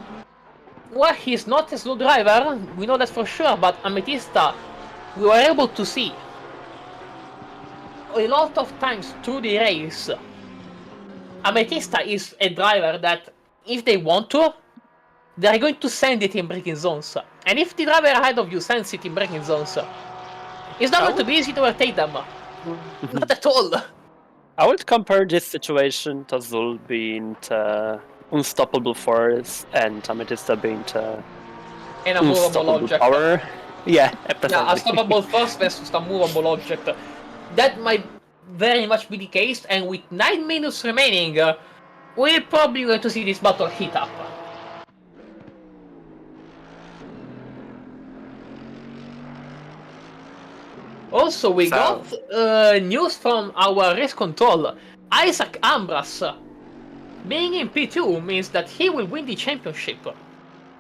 [SPEAKER 1] well, he's not a slow driver, we know that for sure, but Amethysta, we were able to see a lot of times through the race. Amethysta is a driver that, if they want to, they're going to send it in braking zones. And if the driver ahead of you sends it in braking zones, it's not going to be easy to overtake them. Not at all.
[SPEAKER 2] I would compare this situation to Zul being unstoppable force and Amethysta being
[SPEAKER 1] An unmovable
[SPEAKER 2] unstoppable
[SPEAKER 1] object.
[SPEAKER 2] power. Yeah,
[SPEAKER 1] Yeah,
[SPEAKER 2] precisely.
[SPEAKER 1] unstoppable force versus a movable object. That might very much be the case, and with 9 minutes remaining, we're probably going to see this battle heat up. Also, we got news from our race control. Isaac Ambras being in P2 means that he will win the championship.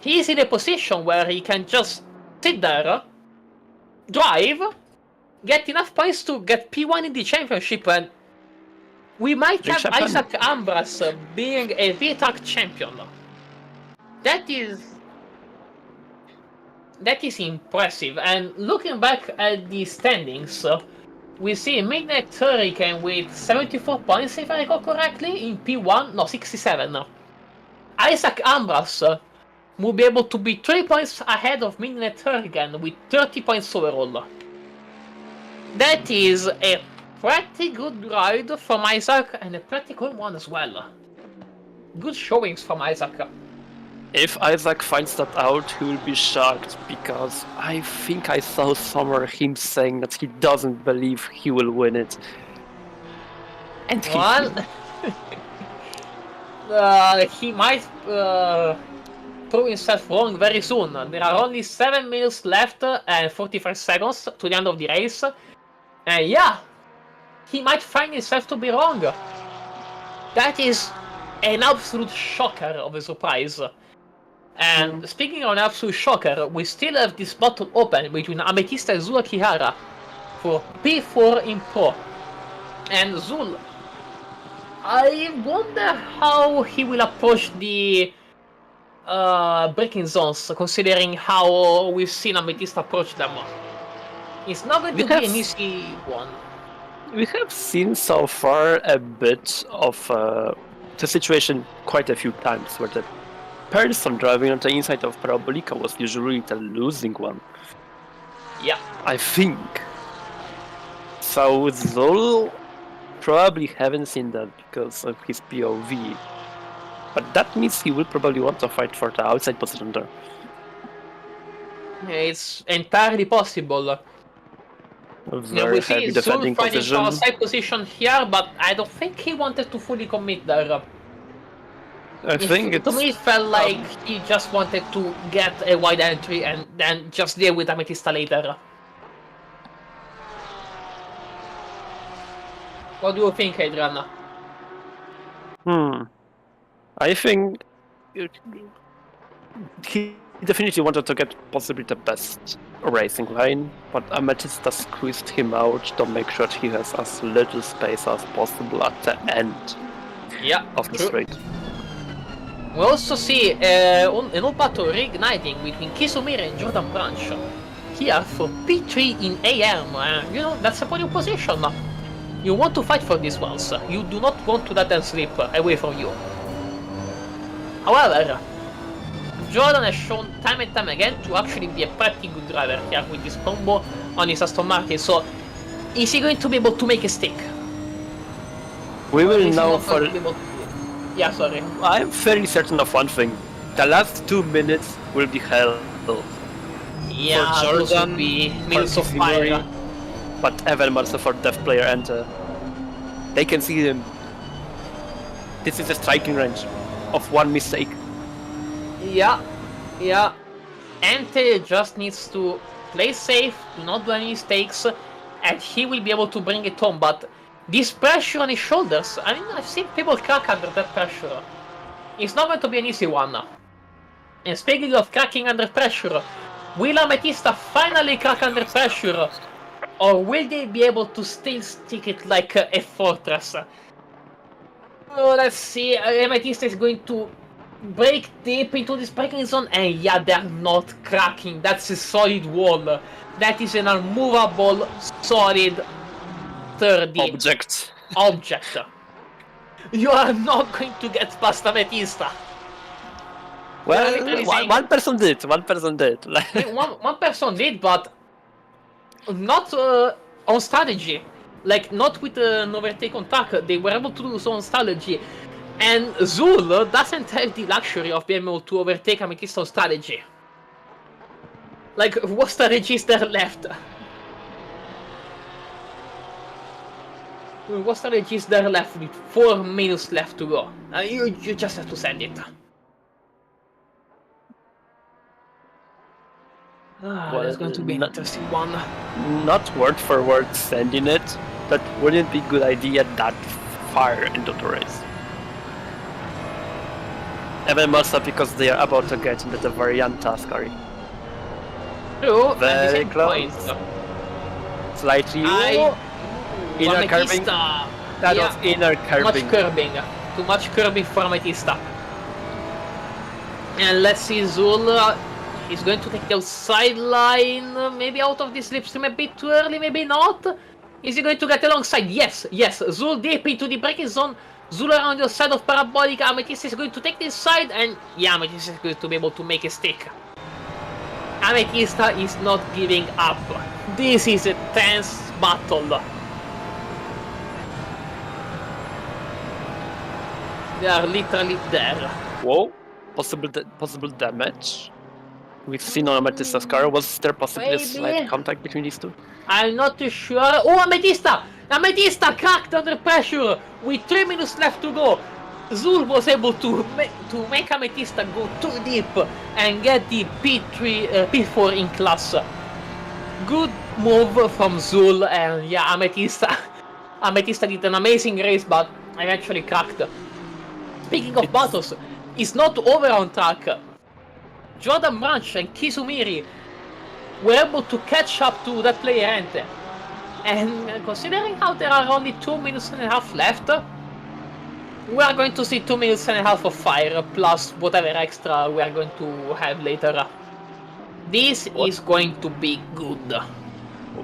[SPEAKER 1] He is in a position where he can just sit there, drive, get enough points to get P1 in the championship, and we might have Isaac Ambras being a Vtracc champion. That is impressive. And looking back at the standings, we see Midnight Hurricane with 74 points, if I recall correctly, in P1, no, 67. Isaac Ambras will be able to be 3 points ahead of Midnight Hurricane with 30 points overall. That is a pretty good ride from Isaac, and a pretty good one as well. Good showings from Isaac.
[SPEAKER 2] If Isaac finds that out, he will be shocked, because I think I saw somewhere him saying that he doesn't believe he will win it. And he
[SPEAKER 1] he might prove himself wrong very soon. There are only 7 minutes left and 45 seconds to the end of the race. And yeah, he might find himself to be wrong. That is an absolute shocker of a surprise. And speaking of an absolute shocker, we still have this battle open between Amethysta and Zul Akihara for P4 in Pro. And Zul, I wonder how he will approach the braking zones, considering how we've seen Amethysta approach them. It's not going to be an easy one.
[SPEAKER 2] We have seen so far a bit of the situation quite a few times, where the person driving on the inside of Parabolica was usually the losing one.
[SPEAKER 1] Yeah.
[SPEAKER 2] I think. So Zul probably haven't seen that because of his POV. But that means he will probably want to fight for the outside position there.
[SPEAKER 1] It's entirely possible.
[SPEAKER 2] Very
[SPEAKER 1] we see
[SPEAKER 2] heavy
[SPEAKER 1] Zul
[SPEAKER 2] defending
[SPEAKER 1] fighting
[SPEAKER 2] position.
[SPEAKER 1] for a side position here, but I don't think he wanted to fully commit there.
[SPEAKER 2] I think it's...
[SPEAKER 1] To me, it felt like he just wanted to get a wide entry and then just deal with Amethysta later. What do you think, Adrian?
[SPEAKER 2] I think he definitely wanted to get possibly the best racing line, but Amethysta squeezed him out to make sure he has as little space as possible at the end of the straight.
[SPEAKER 1] We also see an old battle reigniting between Kisumir and Jordan Branch here for P3 in AM. You know, that's a podium position. You want to fight for these ones. You do not want to let them slip away from you. However, Jordan has shown time and time again to actually be a pretty good driver here with this combo on his Aston Martin. So, is he going to be able to make a stick?
[SPEAKER 2] We will know for...
[SPEAKER 1] Yeah, sorry.
[SPEAKER 2] I'm fairly certain of one thing. The last 2 minutes will be hell.
[SPEAKER 1] Yeah,
[SPEAKER 2] for
[SPEAKER 1] those
[SPEAKER 2] Jordan,
[SPEAKER 1] will be minutes of fire.
[SPEAKER 2] But even more so for Death Player, and they can see him. This is a striking range of one mistake.
[SPEAKER 1] Yeah. Ante just needs to play safe, do not do any mistakes, and he will be able to bring it home. But this pressure on his shoulders, I mean, I've seen people crack under that pressure. It's not going to be an easy one. And speaking of cracking under pressure, Will Ametista finally crack under pressure? Or will they be able to still stick it like a fortress? Oh, let's see. Ametista is going to break deep into this braking zone, and yeah, they're not cracking. That's a solid wall. That is an unmovable, solid 30 object. You are not going to get past Ametista.
[SPEAKER 2] Well, one person did. One person did.
[SPEAKER 1] one person did, but not on strategy. Like, not with an overtake on track. They were able to do so on strategy. And Zul doesn't have the luxury of being able to overtake Ametista on strategy. Like, what strategy is there left? What strategy is there left with 4 minutes left to go? You just have to send it.
[SPEAKER 2] Well,
[SPEAKER 1] that's going to be an interesting one.
[SPEAKER 2] Not word for word sending it. That wouldn't be a good idea that far into the race. Even more so because they are about to get into the variant task area.
[SPEAKER 1] True,
[SPEAKER 2] very close. Slightly inner curbing. That was inner curbing.
[SPEAKER 1] Too much curbing for Ametista. And let's see, Zul is going to take the outside line, maybe out of the slipstream a bit too early, maybe not. Is he going to get alongside? Yes. Zul deep into the braking zone. Zul around the side of Parabolic. Ametista is going to take this side, and yeah, Ametista is going to be able to make a stick. Ametista is not giving up. This is a tense battle. They are literally there.
[SPEAKER 2] Whoa, possible damage. We've seen on Ametista's car. Was there possibly a slight contact between these two?
[SPEAKER 1] I'm not too sure. Oh, Ametista! Ametista cracked under pressure with 3 minutes left to go. Zul was able to make Ametista go too deep and get the P4 in class. Good move from Zul, and yeah, Ametista did an amazing race, but eventually cracked. Speaking of battles, it's not over on track. Jordan Branch and Kizumiri were able to catch up to that player Ente. And considering how there are only 2 minutes and a half left, we are going to see 2 minutes and a half of fire, plus whatever extra we are going to have later. This is going to be good.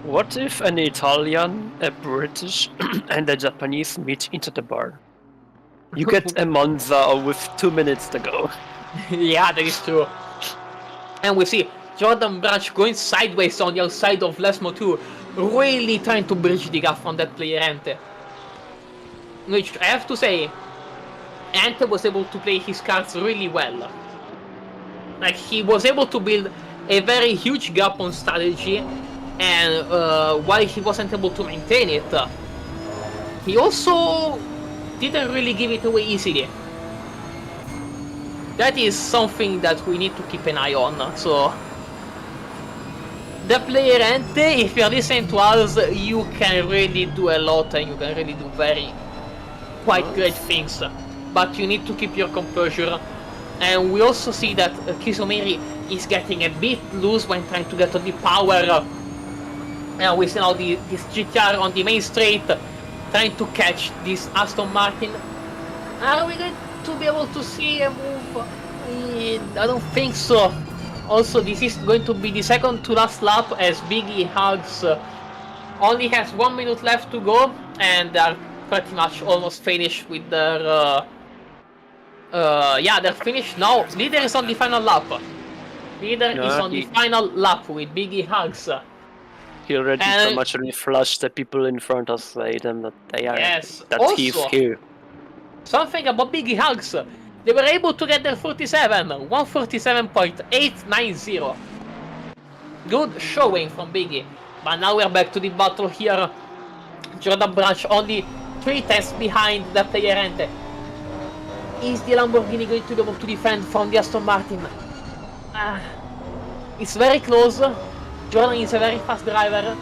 [SPEAKER 2] What if an Italian, a British, and a Japanese meet into the bar? You get a Monza with 2 minutes to go.
[SPEAKER 1] Yeah, that is true. And we see Jordan Branch going sideways on the outside of Lesmo 2, really trying to bridge the gap from that player Ente. Which, I have to say, Ente was able to play his cards really well. Like, he was able to build a very huge gap on strategy, and while he wasn't able to maintain it, he also didn't really give it away easily. That is something that we need to keep an eye on. So, the player Ente, if you're listening to us, you can really do a lot and you can really do quite great things. But you need to keep your composure. And we also see that Kizumiri is getting a bit loose when trying to get on the power. And we see now this GTR on the main straight trying to catch this Aston Martin. Are we going to be able to see a move? I don't think so. Also, this is going to be the second to last lap, as Biggie Hugs only has 1 minute left to go, and they are pretty much almost finished with their yeah, they're finished now. Leader is on the final lap. Leader is on the final lap with Biggie Hugs.
[SPEAKER 2] He already so much flushed the people in front of them that they are he's here.
[SPEAKER 1] Something about Biggie Hugs. They were able to get their 47, 147.890. Good showing from Biggie. But now we're back to the battle here. Jordan Branch only 3 tenths behind the player Ente. Is the Lamborghini going to be able to defend from the Aston Martin? It's very close. Jordan is a very fast driver.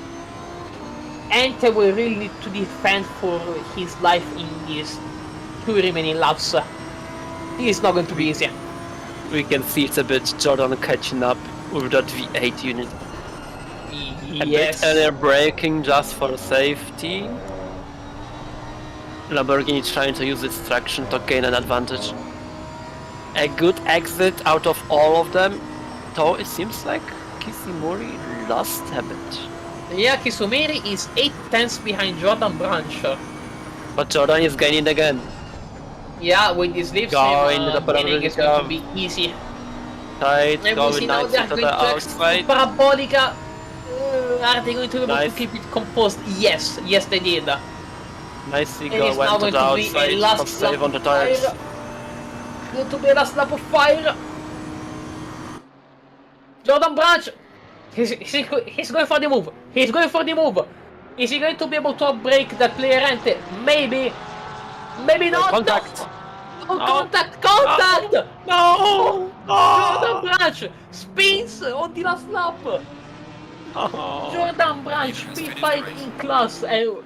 [SPEAKER 1] Ente will really need to defend for his life in these 2 remaining laps. It's not going to be easy.
[SPEAKER 2] We can see it's a bit Jordan catching up with that V8 unit.
[SPEAKER 1] Yes.
[SPEAKER 2] And they're braking just for safety. Lamborghini trying to use its traction to gain an advantage. A good exit out of all of them, though it seems like Kishimori lost a bit.
[SPEAKER 1] Yeah, Kisumiri is 8 tenths behind Jordan Branch.
[SPEAKER 2] But Jordan is gaining again.
[SPEAKER 1] Yeah, with this lift
[SPEAKER 2] Going to the
[SPEAKER 1] gaining is going to be easy.
[SPEAKER 2] Tight,
[SPEAKER 1] And we
[SPEAKER 2] going
[SPEAKER 1] see now they are
[SPEAKER 2] nicely to
[SPEAKER 1] going
[SPEAKER 2] the
[SPEAKER 1] to exit
[SPEAKER 2] outside.
[SPEAKER 1] Parabolica. Are they going to be able
[SPEAKER 2] Nice.
[SPEAKER 1] to keep it composed? Yes, yes they did.
[SPEAKER 2] Nicely
[SPEAKER 1] And it's now
[SPEAKER 2] went to
[SPEAKER 1] going
[SPEAKER 2] the
[SPEAKER 1] to be
[SPEAKER 2] outside,
[SPEAKER 1] a last
[SPEAKER 2] to save
[SPEAKER 1] lap
[SPEAKER 2] on the
[SPEAKER 1] of
[SPEAKER 2] tires.
[SPEAKER 1] fire. Going to be a last lap of fire. Jordan Branch. He's going for the move. He's going for the move. Is he going to be able to break that player ante? Maybe. Maybe not.
[SPEAKER 2] Contact.
[SPEAKER 1] No.
[SPEAKER 2] No.
[SPEAKER 1] Contact! Contact!
[SPEAKER 2] No!
[SPEAKER 1] Jordan Branch spins on the last lap. Jordan Branch P5 in class, and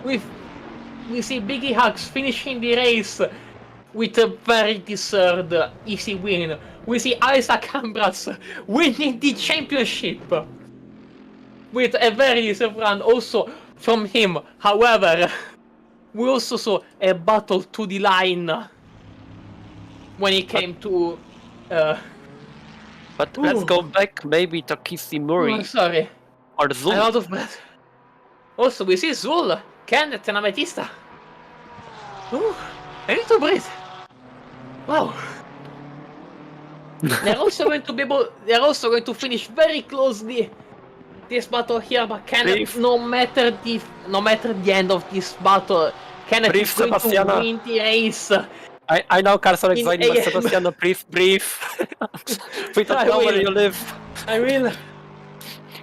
[SPEAKER 1] we see Biggie Hugs finishing the race with a very deserved easy win. We see Isaac Ambras winning the championship with a very deserved run also from him. However, we also saw a battle to the line when it came to
[SPEAKER 2] But let's go back maybe to
[SPEAKER 1] oh,
[SPEAKER 2] Kishimori
[SPEAKER 1] sorry,
[SPEAKER 2] or
[SPEAKER 1] I'm
[SPEAKER 2] Zul.
[SPEAKER 1] out of breath. Also, we see Zul, Kenneth, and Ametista. Ooh, I need to breathe. Wow. They're also going to be able. They're also going to finish very closely this battle here, but Kenneth, no matter the end of this battle, Kenneth is going to win the race.
[SPEAKER 2] I know Carson excited, but
[SPEAKER 1] AM.
[SPEAKER 2] Sebastiano, breathe. We don't know where you live.
[SPEAKER 1] I will.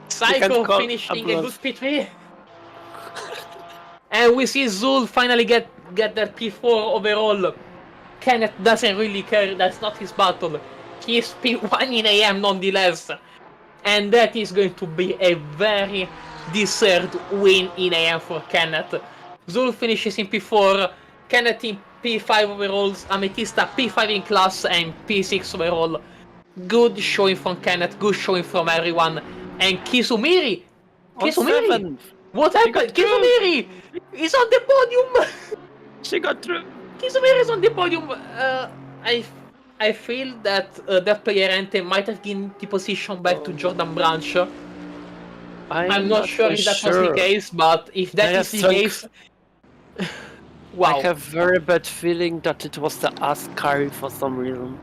[SPEAKER 1] Psycho
[SPEAKER 2] call
[SPEAKER 1] finishing a good
[SPEAKER 2] ambulance.
[SPEAKER 1] P3. And we see Zul finally get that P4 overall. Kenneth doesn't really care, that's not his battle. He is P1 in AM nonetheless. And that is going to be a very deserved win in AM for Kenneth. Zul finishes in P4, Kenneth in P5 overalls, Ametista P5 in class and P6 overall. Good showing from Kenneth, good showing from everyone. And Kizumiri! What happened? Kizumiri is on the podium!
[SPEAKER 2] She got through.
[SPEAKER 1] Kizumiri is on the podium! I feel that that player ante might have given the position back to Jordan Branch. I'm not sure if that was the case, but if that is the case... Wow.
[SPEAKER 2] I have very bad feeling that it was the Ascari for some reason.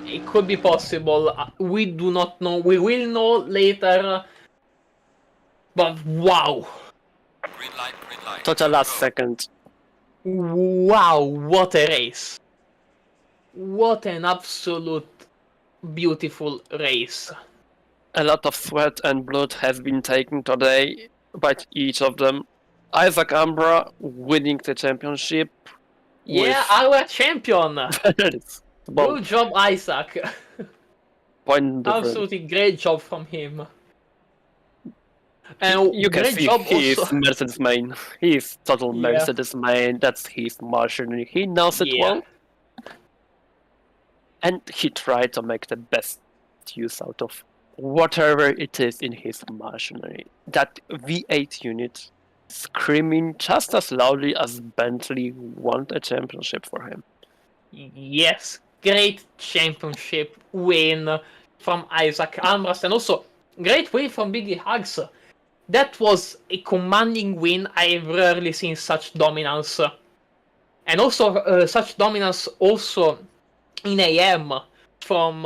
[SPEAKER 1] It could be possible. We do not know. We will know later. But wow.
[SPEAKER 3] Green light.
[SPEAKER 2] To the last second.
[SPEAKER 1] Wow, what a race. What an absolute beautiful race.
[SPEAKER 2] A lot of sweat and blood has been taken today by each of them. Isaac Ambra winning the championship.
[SPEAKER 1] Yeah, our champion.
[SPEAKER 2] Well,
[SPEAKER 1] Good job, Isaac.
[SPEAKER 2] point different.
[SPEAKER 1] Absolutely great job from him. And
[SPEAKER 2] You can
[SPEAKER 1] great
[SPEAKER 2] see
[SPEAKER 1] job
[SPEAKER 2] he
[SPEAKER 1] also.
[SPEAKER 2] is Mercedes main. He is total
[SPEAKER 1] Yeah.
[SPEAKER 2] Mercedes main. That's his machinery. He knows it
[SPEAKER 1] Yeah.
[SPEAKER 2] well. And he tried to make the best use out of whatever it is in his machinery. That V8 unit screaming just as loudly as Bentley won a championship for him.
[SPEAKER 1] Yes, great championship win from Isaac Almras, and also great win from Biggie Hugs. That was a commanding win. I've rarely seen such dominance, and also such dominance also in AM from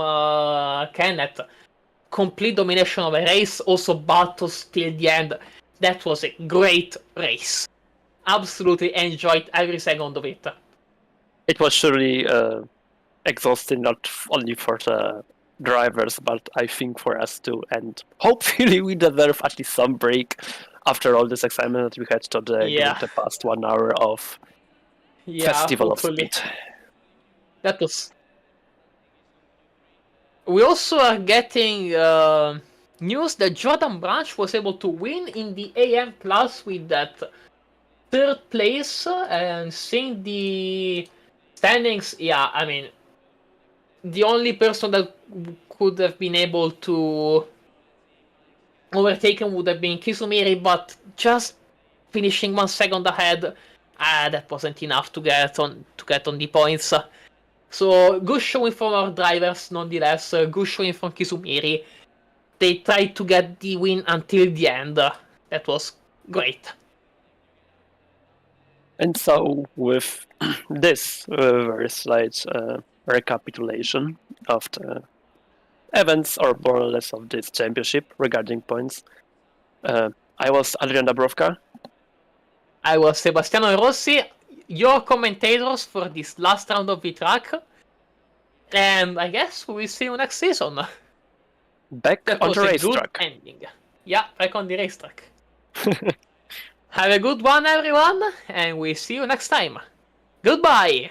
[SPEAKER 1] Kenneth. Complete domination of a race, also battles till the end. That was a great race. Absolutely enjoyed every second of it.
[SPEAKER 2] It was surely exhausting, not only for the drivers, but I think for us too. And hopefully we deserve at least some break after all this excitement that we had today during the past 1 hour of Festival
[SPEAKER 1] hopefully.
[SPEAKER 2] of Speed.
[SPEAKER 1] That was... We also are getting news that Jordan Branch was able to win in the AM class with that third place, and seeing the standings, yeah, I mean, the only person that could have been able to overtake him would have been Kizumiri, but just finishing 1 second ahead, that wasn't enough to get on the points. So good showing from our drivers, nonetheless. Good showing from Kizumiri. They tried to get the win until the end. That was great.
[SPEAKER 2] And so, with this very slight recapitulation of the events, or more or less of this championship regarding points, I was Adrian Dabrowka.
[SPEAKER 1] I was Sebastiano Rossi, your commentators for this last round of Vtracc. And I guess we will see you next season.
[SPEAKER 2] Back
[SPEAKER 1] That
[SPEAKER 2] on
[SPEAKER 1] was
[SPEAKER 2] the
[SPEAKER 1] a
[SPEAKER 2] racetrack.
[SPEAKER 1] good ending. Yeah, back on the racetrack. Have a good one, everyone, and we'll see you next time. Goodbye!